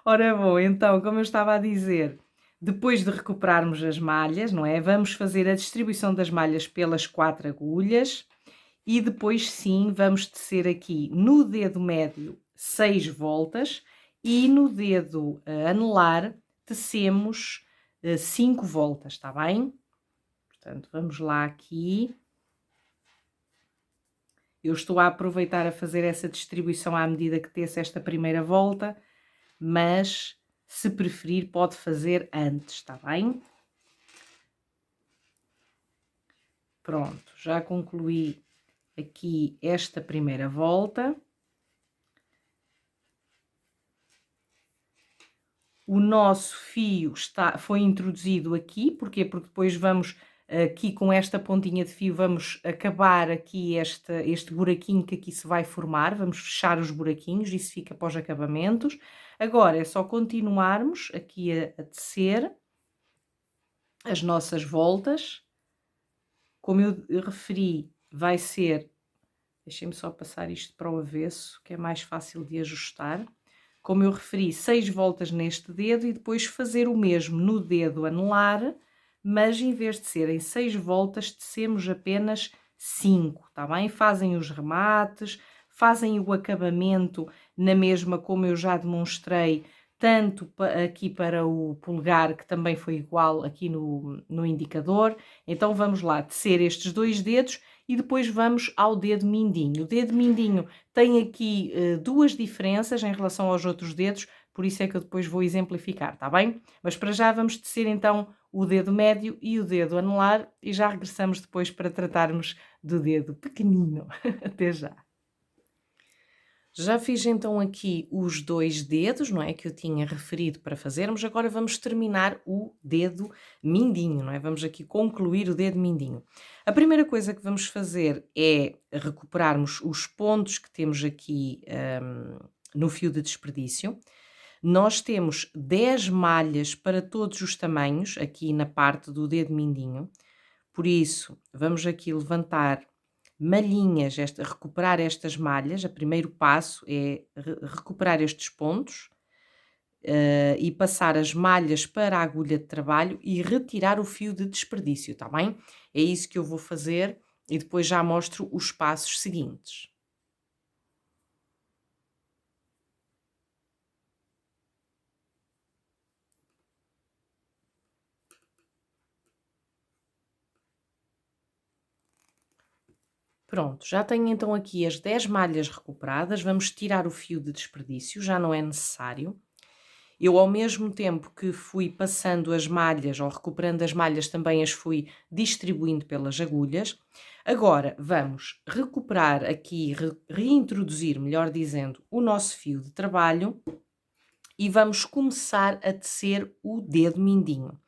Ora bom, então, como eu estava a dizer, depois de recuperarmos as malhas, não é? Vamos fazer a distribuição das malhas pelas 4 agulhas e depois sim vamos tecer aqui no dedo médio 6 voltas e no dedo anelar tecemos 5 voltas, está bem? Portanto, vamos lá aqui. Eu estou a aproveitar a fazer essa distribuição à medida que tece esta primeira volta, mas se preferir pode fazer antes, está bem? Pronto, já concluí aqui esta primeira volta. O nosso fio foi introduzido aqui, porquê? Porque depois vamos aqui com esta pontinha de fio, vamos acabar aqui este buraquinho que aqui se vai formar, vamos fechar os buraquinhos, isso fica para os acabamentos. Agora é só continuarmos aqui a tecer as nossas voltas. Como eu referi, vai ser, deixem-me só passar isto para o avesso, que é mais fácil de ajustar. Como eu referi, 6 voltas neste dedo e depois fazer o mesmo no dedo anelar, mas em vez de serem 6 voltas, tecemos apenas 5, tá bem? Fazem os remates, fazem o acabamento na mesma, como eu já demonstrei, tanto aqui para o polegar, que também foi igual aqui no indicador. Então vamos lá tecer estes 2 dedos e depois vamos ao dedo mindinho. O dedo mindinho tem aqui 2 diferenças em relação aos outros dedos, por isso é que eu depois vou exemplificar, tá bem? Mas para já vamos tecer então o dedo médio e o dedo anelar e já regressamos depois para tratarmos do dedo pequenino. Até já! Já fiz então aqui os 2 dedos, não é? Que eu tinha referido para fazermos. Agora vamos terminar o dedo mindinho, não é? Vamos aqui concluir o dedo mindinho. A primeira coisa que vamos fazer é recuperarmos os pontos que temos aqui no fio de desperdício. Nós temos 10 malhas para todos os tamanhos aqui na parte do dedo mindinho. Por isso, vamos aqui levantar malhinhas, recuperar estas malhas. O primeiro passo é recuperar estes pontos e passar as malhas para a agulha de trabalho e retirar o fio de desperdício, tá bem? É isso que eu vou fazer e depois já mostro os passos seguintes. Pronto, já tenho então aqui as 10 malhas recuperadas, vamos tirar o fio de desperdício, já não é necessário. Eu, ao mesmo tempo que fui passando as malhas ou recuperando as malhas, também as fui distribuindo pelas agulhas. Agora vamos recuperar aqui, reintroduzir, melhor dizendo, o nosso fio de trabalho e vamos começar a tecer o dedo mindinho.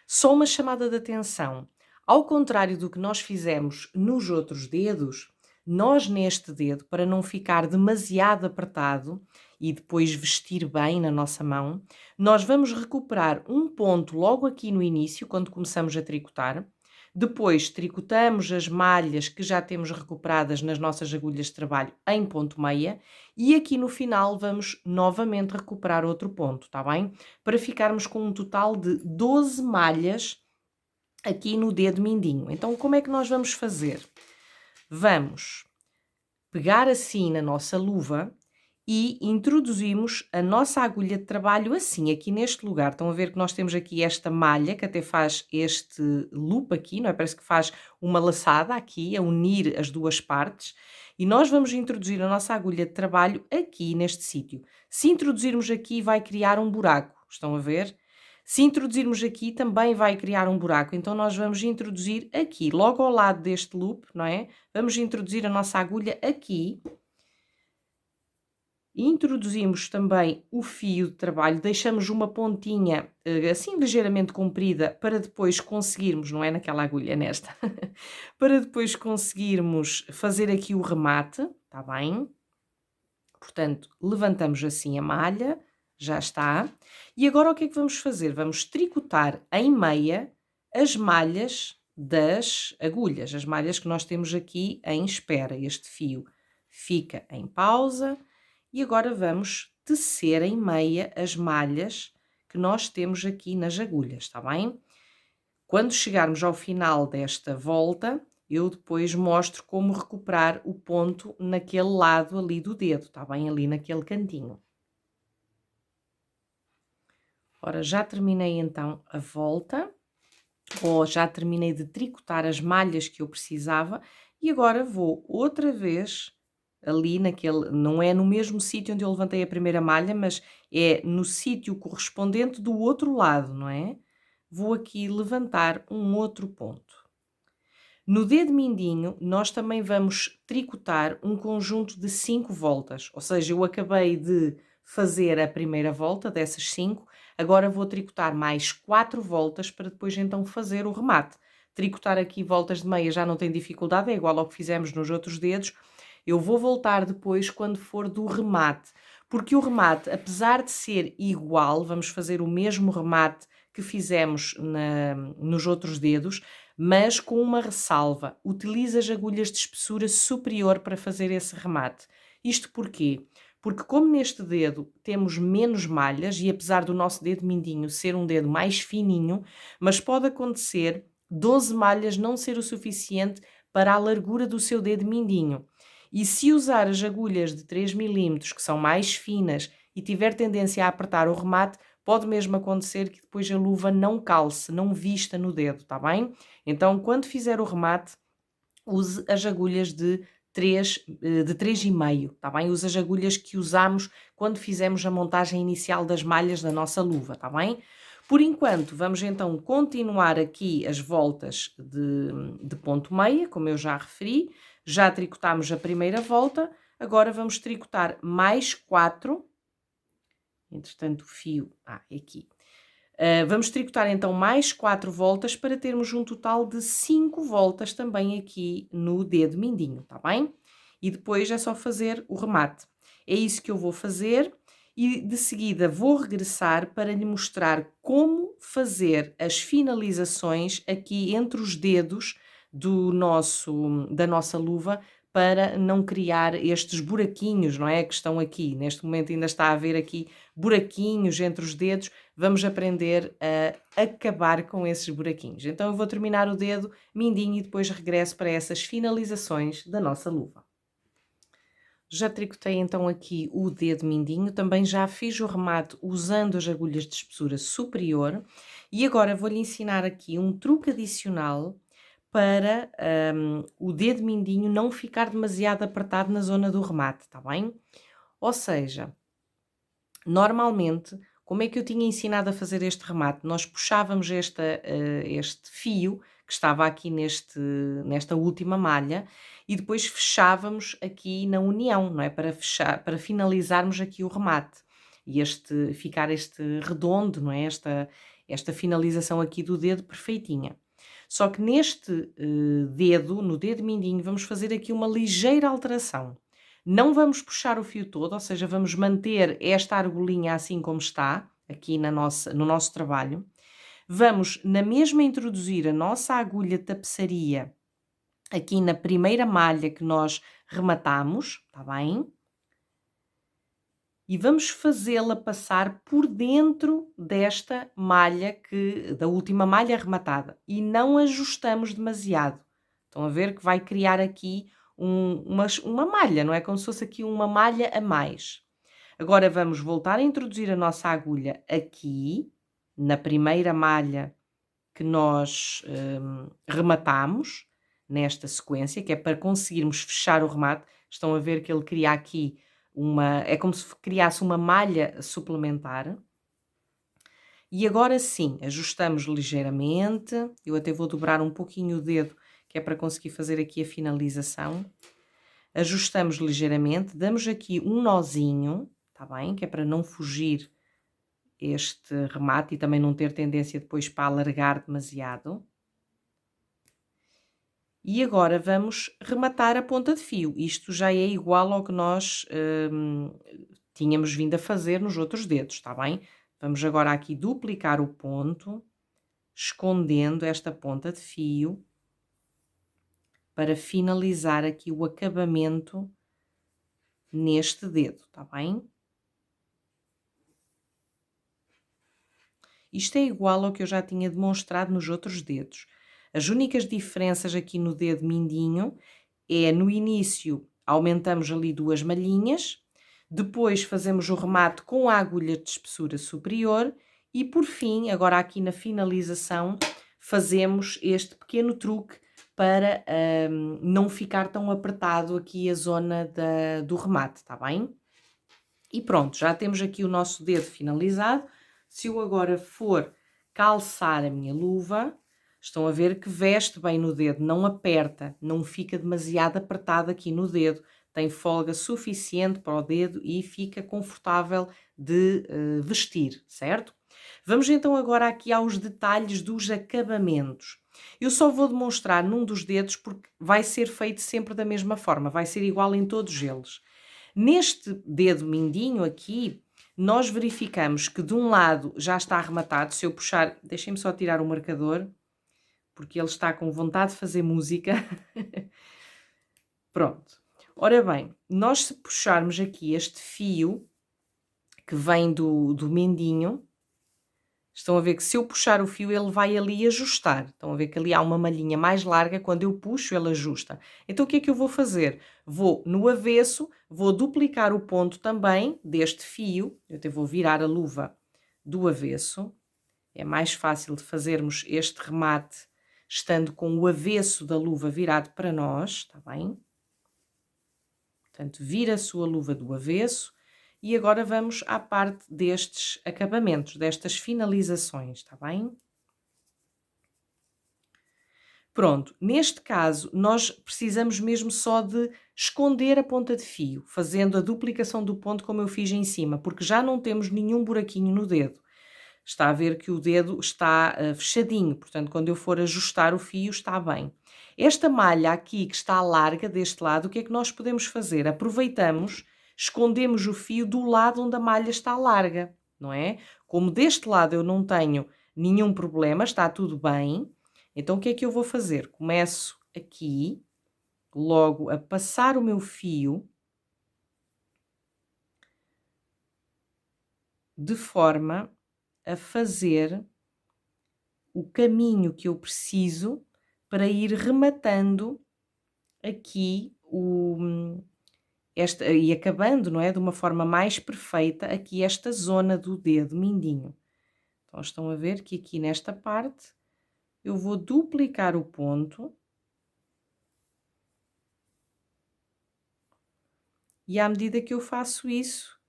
Só uma chamada de atenção. Ao contrário do que nós fizemos nos outros dedos, nós neste dedo, para não ficar demasiado apertado e depois vestir bem na nossa mão, nós vamos recuperar um ponto logo aqui no início, quando começamos a tricotar. Depois tricotamos as malhas que já temos recuperadas nas nossas agulhas de trabalho em ponto meia e aqui no final vamos novamente recuperar outro ponto, tá bem? Para ficarmos com um total de 12 malhas aqui no dedo mindinho. Então, como é que nós vamos fazer? Vamos pegar assim na nossa luva e introduzimos a nossa agulha de trabalho assim, aqui neste lugar. Estão a ver que nós temos aqui esta malha que até faz este loop aqui, não é? Parece que faz uma laçada aqui, a unir as duas partes. E nós vamos introduzir a nossa agulha de trabalho aqui neste sítio. Se introduzirmos aqui, vai criar um buraco. Estão a ver? Se introduzirmos aqui, também vai criar um buraco. Então, nós vamos introduzir aqui, logo ao lado deste loop, não é? Vamos introduzir a nossa agulha aqui. Introduzimos também o fio de trabalho, deixamos uma pontinha assim ligeiramente comprida para depois conseguirmos, não é naquela agulha, nesta, para depois conseguirmos fazer aqui o remate, tá bem? Portanto, levantamos assim a malha, já está. E agora o que é que vamos fazer? Vamos tricotar em meia as malhas das agulhas, as malhas que nós temos aqui em espera. Este fio fica em pausa e agora vamos tecer em meia as malhas que nós temos aqui nas agulhas, está bem? Quando chegarmos ao final desta volta, eu depois mostro como recuperar o ponto naquele lado ali do dedo, está bem? Ali naquele cantinho. Ora, já terminei então a volta, ou já terminei de tricotar as malhas que eu precisava e agora vou outra vez ali naquele, não é no mesmo sítio onde eu levantei a primeira malha, mas é no sítio correspondente do outro lado, não é? Vou aqui levantar um outro ponto. No dedo mindinho, nós também vamos tricotar um conjunto de 5 voltas, ou seja, eu acabei de fazer a primeira volta dessas 5, agora vou tricotar mais 4 voltas para depois então fazer o remate. Tricotar aqui voltas de meia já não tem dificuldade, é igual ao que fizemos nos outros dedos. Eu vou voltar depois quando for do remate, porque o remate, apesar de ser igual, vamos fazer o mesmo remate que fizemos nos outros dedos, mas com uma ressalva. Utiliza as agulhas de espessura superior para fazer esse remate. Isto porquê? Porque como neste dedo temos menos malhas e apesar do nosso dedo mindinho ser um dedo mais fininho, mas pode acontecer 12 malhas não ser o suficiente para a largura do seu dedo mindinho. E se usar as agulhas de 3 mm, que são mais finas, e tiver tendência a apertar o remate, pode mesmo acontecer que depois a luva não calce, não vista no dedo, tá bem? Então, quando fizer o remate, use as agulhas de 3,5, tá bem? Use as agulhas que usamos quando fizemos a montagem inicial das malhas da nossa luva, tá bem? Por enquanto, vamos então continuar aqui as voltas de ponto meia, como eu já referi. Já tricotámos a primeira volta, agora vamos tricotar mais 4. Entretanto, o fio... é aqui. Vamos tricotar então mais 4 voltas para termos um total de 5 voltas também aqui no dedo mindinho, tá bem? E depois é só fazer o remate. É isso que eu vou fazer e de seguida vou regressar para lhe mostrar como fazer as finalizações aqui entre os dedos da nossa luva para não criar estes buraquinhos, não é? Que estão aqui. Neste momento ainda está a haver aqui buraquinhos entre os dedos. Vamos aprender a acabar com esses buraquinhos. Então eu vou terminar o dedo mindinho e depois regresso para essas finalizações da nossa luva. Já tricotei então aqui o dedo mindinho, também já fiz o remate usando as agulhas de espessura superior e agora vou-lhe ensinar aqui um truque adicional para o dedo mindinho não ficar demasiado apertado na zona do remate, está bem? Ou seja, normalmente, como é que eu tinha ensinado a fazer este remate? Nós puxávamos este fio que estava aqui nesta última malha e depois fechávamos aqui na união, não é? Para finalizarmos aqui o remate e ficar este redondo, não é? Esta finalização aqui do dedo perfeitinha. Só que neste dedo, no dedo mindinho, vamos fazer aqui uma ligeira alteração. Não vamos puxar o fio todo, ou seja, vamos manter esta argolinha assim como está, aqui no nosso trabalho. Vamos na mesma introduzir a nossa agulha de tapeçaria aqui na primeira malha que nós rematamos, está bem? E vamos fazê-la passar por dentro desta malha da última malha rematada e não ajustamos demasiado. Estão a ver que vai criar aqui uma malha, não é? Como se fosse aqui uma malha a mais. Agora vamos voltar a introduzir a nossa agulha aqui, na primeira malha que nós rematamos, nesta sequência, que é para conseguirmos fechar o remate. Estão a ver que ele cria aqui é como se criasse uma malha suplementar. E agora sim, ajustamos ligeiramente. Eu até vou dobrar um pouquinho o dedo, que é para conseguir fazer aqui a finalização. Ajustamos ligeiramente, damos aqui um nozinho, tá bem? Que é para não fugir este remate e também não ter tendência depois para alargar demasiado. E agora vamos rematar a ponta de fio. Isto já é igual ao que nós tínhamos vindo a fazer nos outros dedos, está bem? Vamos agora aqui duplicar o ponto, escondendo esta ponta de fio para finalizar aqui o acabamento neste dedo, tá bem? Isto é igual ao que eu já tinha demonstrado nos outros dedos. As únicas diferenças aqui no dedo mindinho é no início aumentamos ali 2 malhinhas, depois fazemos o remate com a agulha de espessura superior e por fim, agora aqui na finalização, fazemos este pequeno truque para não ficar tão apertado aqui a zona do remate, tá bem? E pronto, já temos aqui o nosso dedo finalizado. Se eu agora for calçar a minha luva, estão a ver que veste bem no dedo, não aperta, não fica demasiado apertado aqui no dedo, tem folga suficiente para o dedo e fica confortável de vestir, certo? Vamos então agora aqui aos detalhes dos acabamentos. Eu só vou demonstrar num dos dedos porque vai ser feito sempre da mesma forma, vai ser igual em todos eles. Neste dedo mindinho aqui, nós verificamos que de um lado já está arrematado. Se eu puxar, deixem-me só tirar o marcador, porque ele está com vontade de fazer música. Pronto. Ora bem, nós se puxarmos aqui este fio que vem do mindinho, estão a ver que se eu puxar o fio ele vai ali ajustar. Estão a ver que ali há uma malhinha mais larga, quando eu puxo ele ajusta. Então o que é que eu vou fazer? Vou no avesso, vou duplicar o ponto também deste fio, eu até vou virar a luva do avesso. É mais fácil de fazermos este remate estando com o avesso da luva virado para nós, está bem? Portanto, vira a sua luva do avesso. E agora vamos à parte destes acabamentos, destas finalizações, está bem? Pronto, neste caso nós precisamos mesmo só de esconder a ponta de fio, fazendo a duplicação do ponto como eu fiz em cima, porque já não temos nenhum buraquinho no dedo. Está a ver que o dedo está fechadinho, portanto quando eu for ajustar o fio está bem. Esta malha aqui que está larga deste lado, o que é que nós podemos fazer? Aproveitamos, escondemos o fio do lado onde a malha está larga, não é? Como deste lado eu não tenho nenhum problema, está tudo bem, então o que é que eu vou fazer? Começo aqui, logo a passar o meu fio, de forma a fazer o caminho que eu preciso para ir rematando aqui e acabando, não é? De uma forma mais perfeita aqui esta zona do dedo mindinho. Então estão a ver que aqui nesta parte eu vou duplicar o ponto. E à medida que eu faço isso,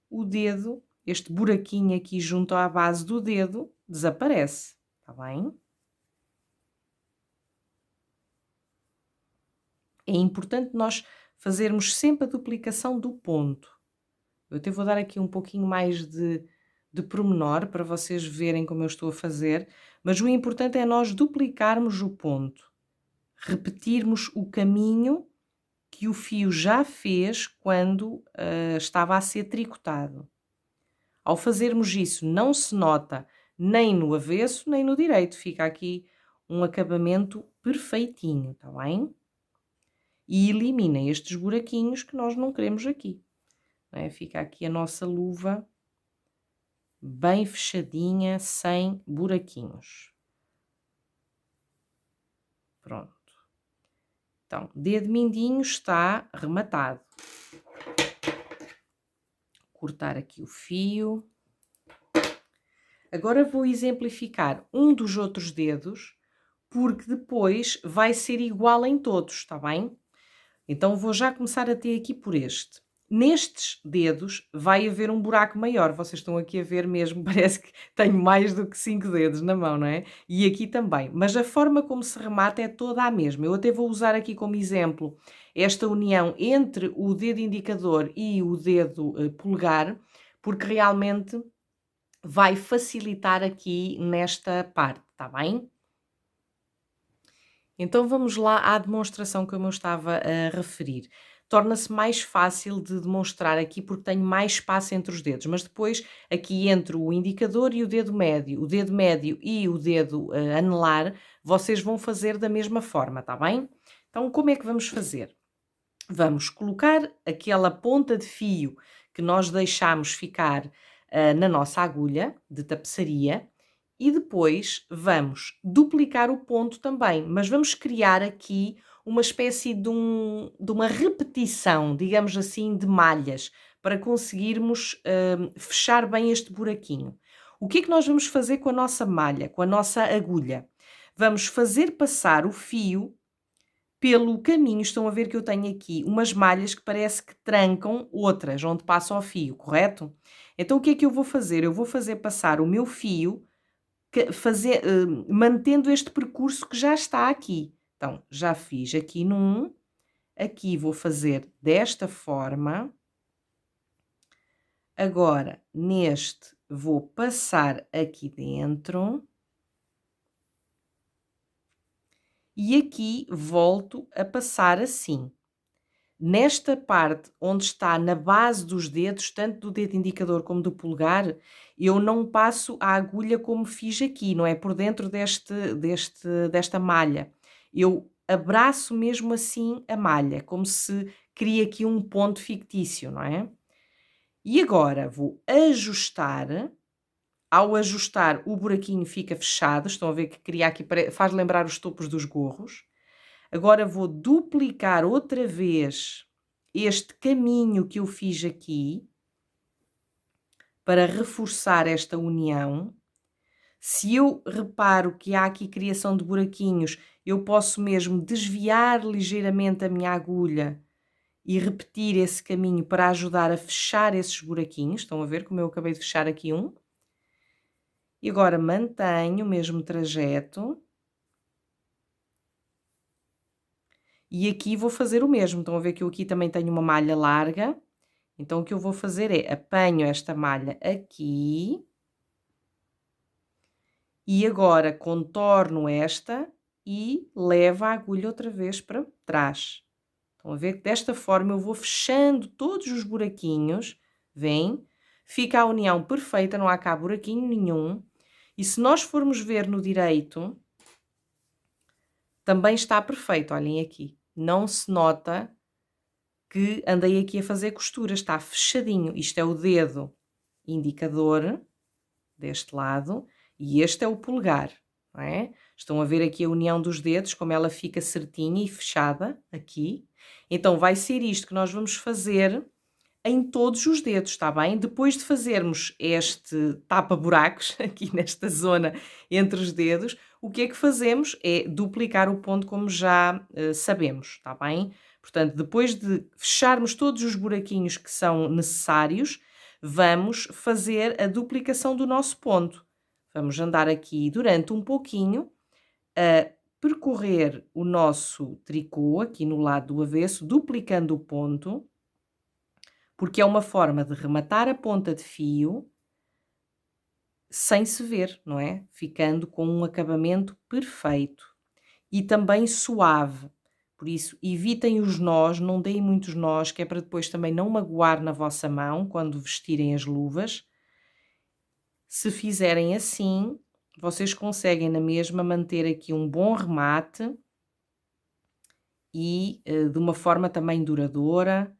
o dedo, este buraquinho aqui junto à base do dedo, desaparece, tá bem? É importante nós fazermos sempre a duplicação do ponto. Eu até vou dar aqui um pouquinho mais de pormenor para vocês verem como eu estou a fazer, mas o importante é nós duplicarmos o ponto, repetirmos o caminho que o fio já fez quando estava a ser tricotado. Ao fazermos isso, não se nota nem no avesso nem no direito, fica aqui um acabamento perfeitinho, tá bem? E eliminem estes buraquinhos que nós não queremos aqui. Não é? Fica aqui a nossa luva bem fechadinha, sem buraquinhos. Pronto. Então, dedo mindinho está rematado. Cortar aqui o fio. Agora vou exemplificar um dos outros dedos, porque depois vai ser igual em todos, está bem? Então vou já começar a ter aqui por este. Nestes dedos vai haver um buraco maior, vocês estão aqui a ver mesmo, parece que tenho mais do que 5 dedos na mão, não é? E aqui também, mas a forma como se remata é toda a mesma. Eu até vou usar aqui como exemplo esta união entre o dedo indicador e o dedo polegar, porque realmente vai facilitar aqui nesta parte, tá bem? Então vamos lá à demonstração como eu estava a referir. Torna-se mais fácil de demonstrar aqui porque tenho mais espaço entre os dedos, mas depois aqui entre o indicador e o dedo médio e o dedo anelar, vocês vão fazer da mesma forma, tá bem? Então, como é que vamos fazer? Vamos colocar aquela ponta de fio que nós deixámos ficar na nossa agulha de tapeçaria e depois vamos duplicar o ponto também, mas vamos criar aqui uma espécie de uma repetição, digamos assim, de malhas, para conseguirmos fechar bem este buraquinho. O que é que nós vamos fazer com a nossa malha, com a nossa agulha? Vamos fazer passar o fio pelo caminho. Estão a ver que eu tenho aqui umas malhas que parece que trancam outras, onde passa o fio, correto? Então o que é que eu vou fazer? Eu vou fazer passar o meu fio mantendo este percurso que já está aqui. Então, já fiz aqui num, aqui vou fazer desta forma. Agora, neste, vou passar aqui dentro. E aqui volto a passar assim. Nesta parte onde está na base dos dedos, tanto do dedo indicador como do polegar, eu não passo a agulha como fiz aqui, não é? Por dentro desta malha. Eu abraço mesmo assim a malha, como se cria aqui um ponto fictício, não é? E agora vou ajustar. Ao ajustar, o buraquinho fica fechado. Estão a ver que cria aqui, faz lembrar os topos dos gorros. Agora vou duplicar outra vez este caminho que eu fiz aqui para reforçar esta união. Se eu reparo que há aqui criação de buraquinhos, eu posso mesmo desviar ligeiramente a minha agulha e repetir esse caminho para ajudar a fechar esses buraquinhos. Estão a ver como eu acabei de fechar aqui um? E agora mantenho o mesmo trajeto. E aqui vou fazer o mesmo. Estão a ver que eu aqui também tenho uma malha larga. Então, o que eu vou fazer é apanho esta malha aqui. E agora contorno esta e levo a agulha outra vez para trás. Estão a ver que desta forma eu vou fechando todos os buraquinhos. Vem? Fica a união perfeita, não há cá buraquinho nenhum. E se nós formos ver no direito, também está perfeito. Olhem aqui. Não se nota que andei aqui a fazer costura, está fechadinho. Isto é o dedo indicador deste lado e este é o polegar, não é? Estão a ver aqui a união dos dedos, como ela fica certinha e fechada aqui. Então vai ser isto que nós vamos fazer em todos os dedos, está bem? Depois de fazermos este tapa-buracos aqui nesta zona entre os dedos, o que é que fazemos? É duplicar o ponto como já sabemos, está bem? Portanto, depois de fecharmos todos os buraquinhos que são necessários, vamos fazer a duplicação do nosso ponto. Vamos andar aqui durante um pouquinho a percorrer o nosso tricô aqui no lado do avesso, duplicando o ponto, porque é uma forma de rematar a ponta de fio sem se ver, não é? Ficando com um acabamento perfeito e também suave. Por isso, evitem os nós, não deem muitos nós, que é para depois também não magoar na vossa mão quando vestirem as luvas. Se fizerem assim, vocês conseguem na mesma manter aqui um bom remate e de uma forma também duradoura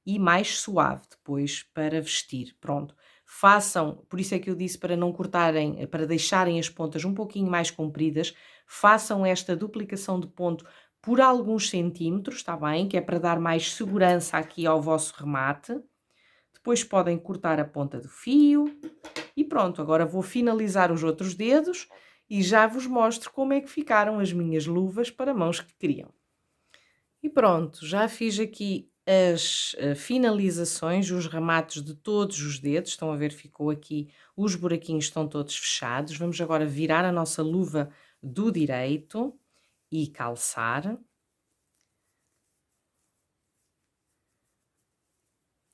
e mais suave depois para vestir. Pronto. Façam, por isso é que eu disse para não cortarem, para deixarem as pontas um pouquinho mais compridas, façam esta duplicação de ponto por alguns centímetros, está bem? Que é para dar mais segurança aqui ao vosso remate. Depois podem cortar a ponta do fio e pronto, agora vou finalizar os outros dedos e já vos mostro como é que ficaram as minhas luvas para mãos que queriam. E pronto, já fiz aqui as finalizações, os remates de todos os dedos. Estão a ver, ficou aqui, os buraquinhos estão todos fechados. Vamos agora virar a nossa luva do direito e calçar.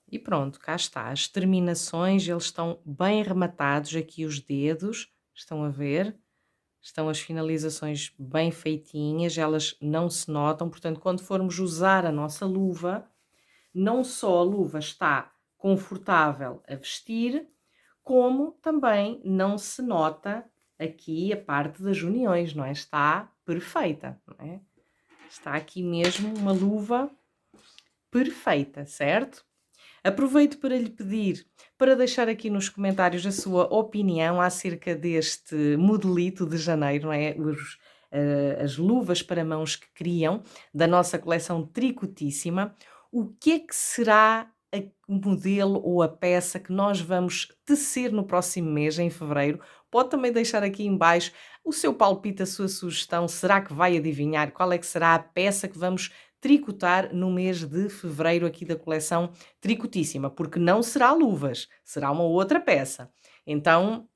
E pronto, cá está. As terminações, eles estão bem rematados aqui os dedos. Estão a ver? Estão as finalizações bem feitinhas, elas não se notam. Portanto, quando formos usar a nossa luva, não só a luva está confortável a vestir, como também não se nota aqui a parte das uniões, não é? Está perfeita, não é? Está aqui mesmo uma luva perfeita, certo? Aproveito para lhe pedir para deixar aqui nos comentários a sua opinião acerca deste modelito de janeiro, não é? As luvas para mãos que criam da nossa coleção Tricotíssima. O que é que será o modelo ou a peça que nós vamos tecer no próximo mês, em fevereiro? Pode também deixar aqui em baixo o seu palpite, a sua sugestão. Será que vai adivinhar qual é que será a peça que vamos tricotar no mês de fevereiro aqui da coleção Tricotíssima? Porque não será luvas, será uma outra peça. Então,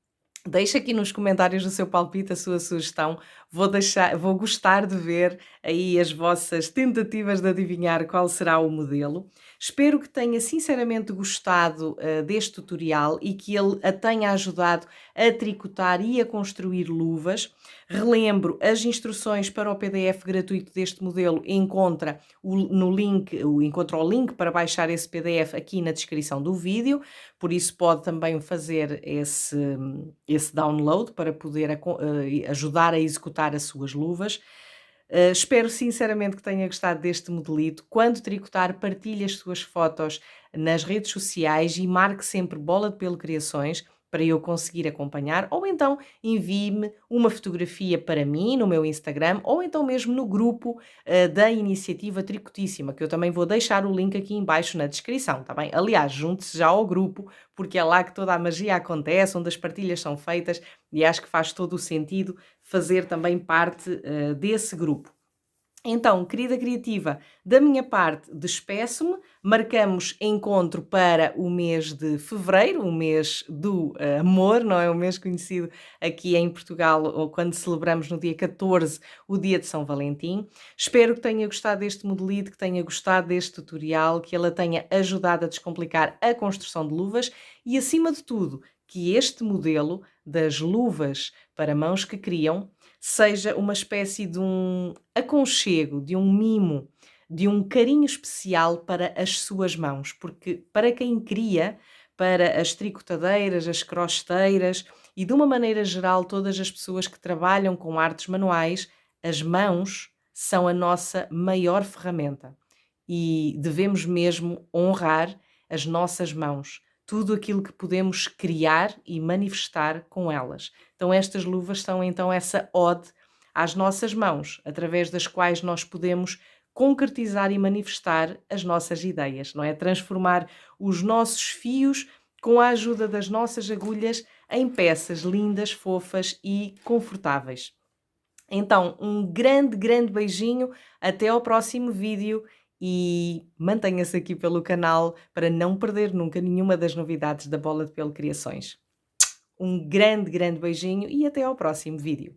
deixa aqui nos comentários o seu palpite, a sua sugestão. Vou gostar de ver aí as vossas tentativas de adivinhar qual será o modelo. Espero que tenha sinceramente gostado deste tutorial e que ele a tenha ajudado a tricotar e a construir luvas. Relembro, as instruções para o PDF gratuito deste modelo encontra o link para baixar esse PDF aqui na descrição do vídeo, por isso pode também fazer esse download para poder ajudar a executar as suas luvas. Espero sinceramente que tenha gostado deste modelito. Quando tricotar, partilhe as suas fotos nas redes sociais e marque sempre Bola de Pelo Criações para eu conseguir acompanhar, ou então envie-me uma fotografia para mim no meu Instagram, ou então mesmo no grupo da iniciativa Tricotíssima, que eu também vou deixar o link aqui em baixo na descrição, tá bem? Aliás, junte-se já ao grupo, porque é lá que toda a magia acontece, onde as partilhas são feitas, e acho que faz todo o sentido fazer também parte desse grupo. Então, querida criativa, da minha parte, despeço-me. Marcamos encontro para o mês de fevereiro, o mês do amor, não é? O mês conhecido aqui em Portugal, ou quando celebramos no dia 14 o dia de São Valentim. Espero que tenha gostado deste modelito, que tenha gostado deste tutorial, que ela tenha ajudado a descomplicar a construção de luvas e, acima de tudo, que este modelo das luvas para mãos que criam seja uma espécie de um aconchego, de um mimo, de um carinho especial para as suas mãos, porque para quem cria, para as tricotadeiras, as crocheteiras e de uma maneira geral todas as pessoas que trabalham com artes manuais, as mãos são a nossa maior ferramenta e devemos mesmo honrar as nossas mãos, tudo aquilo que podemos criar e manifestar com elas. Então estas luvas são então essa ode às nossas mãos, através das quais nós podemos concretizar e manifestar as nossas ideias, não é? Transformar os nossos fios com a ajuda das nossas agulhas em peças lindas, fofas e confortáveis. Então, um grande, grande beijinho, até ao próximo vídeo e mantenha-se aqui pelo canal para não perder nunca nenhuma das novidades da Bola de Pelo Criações. Um grande, grande beijinho e até ao próximo vídeo.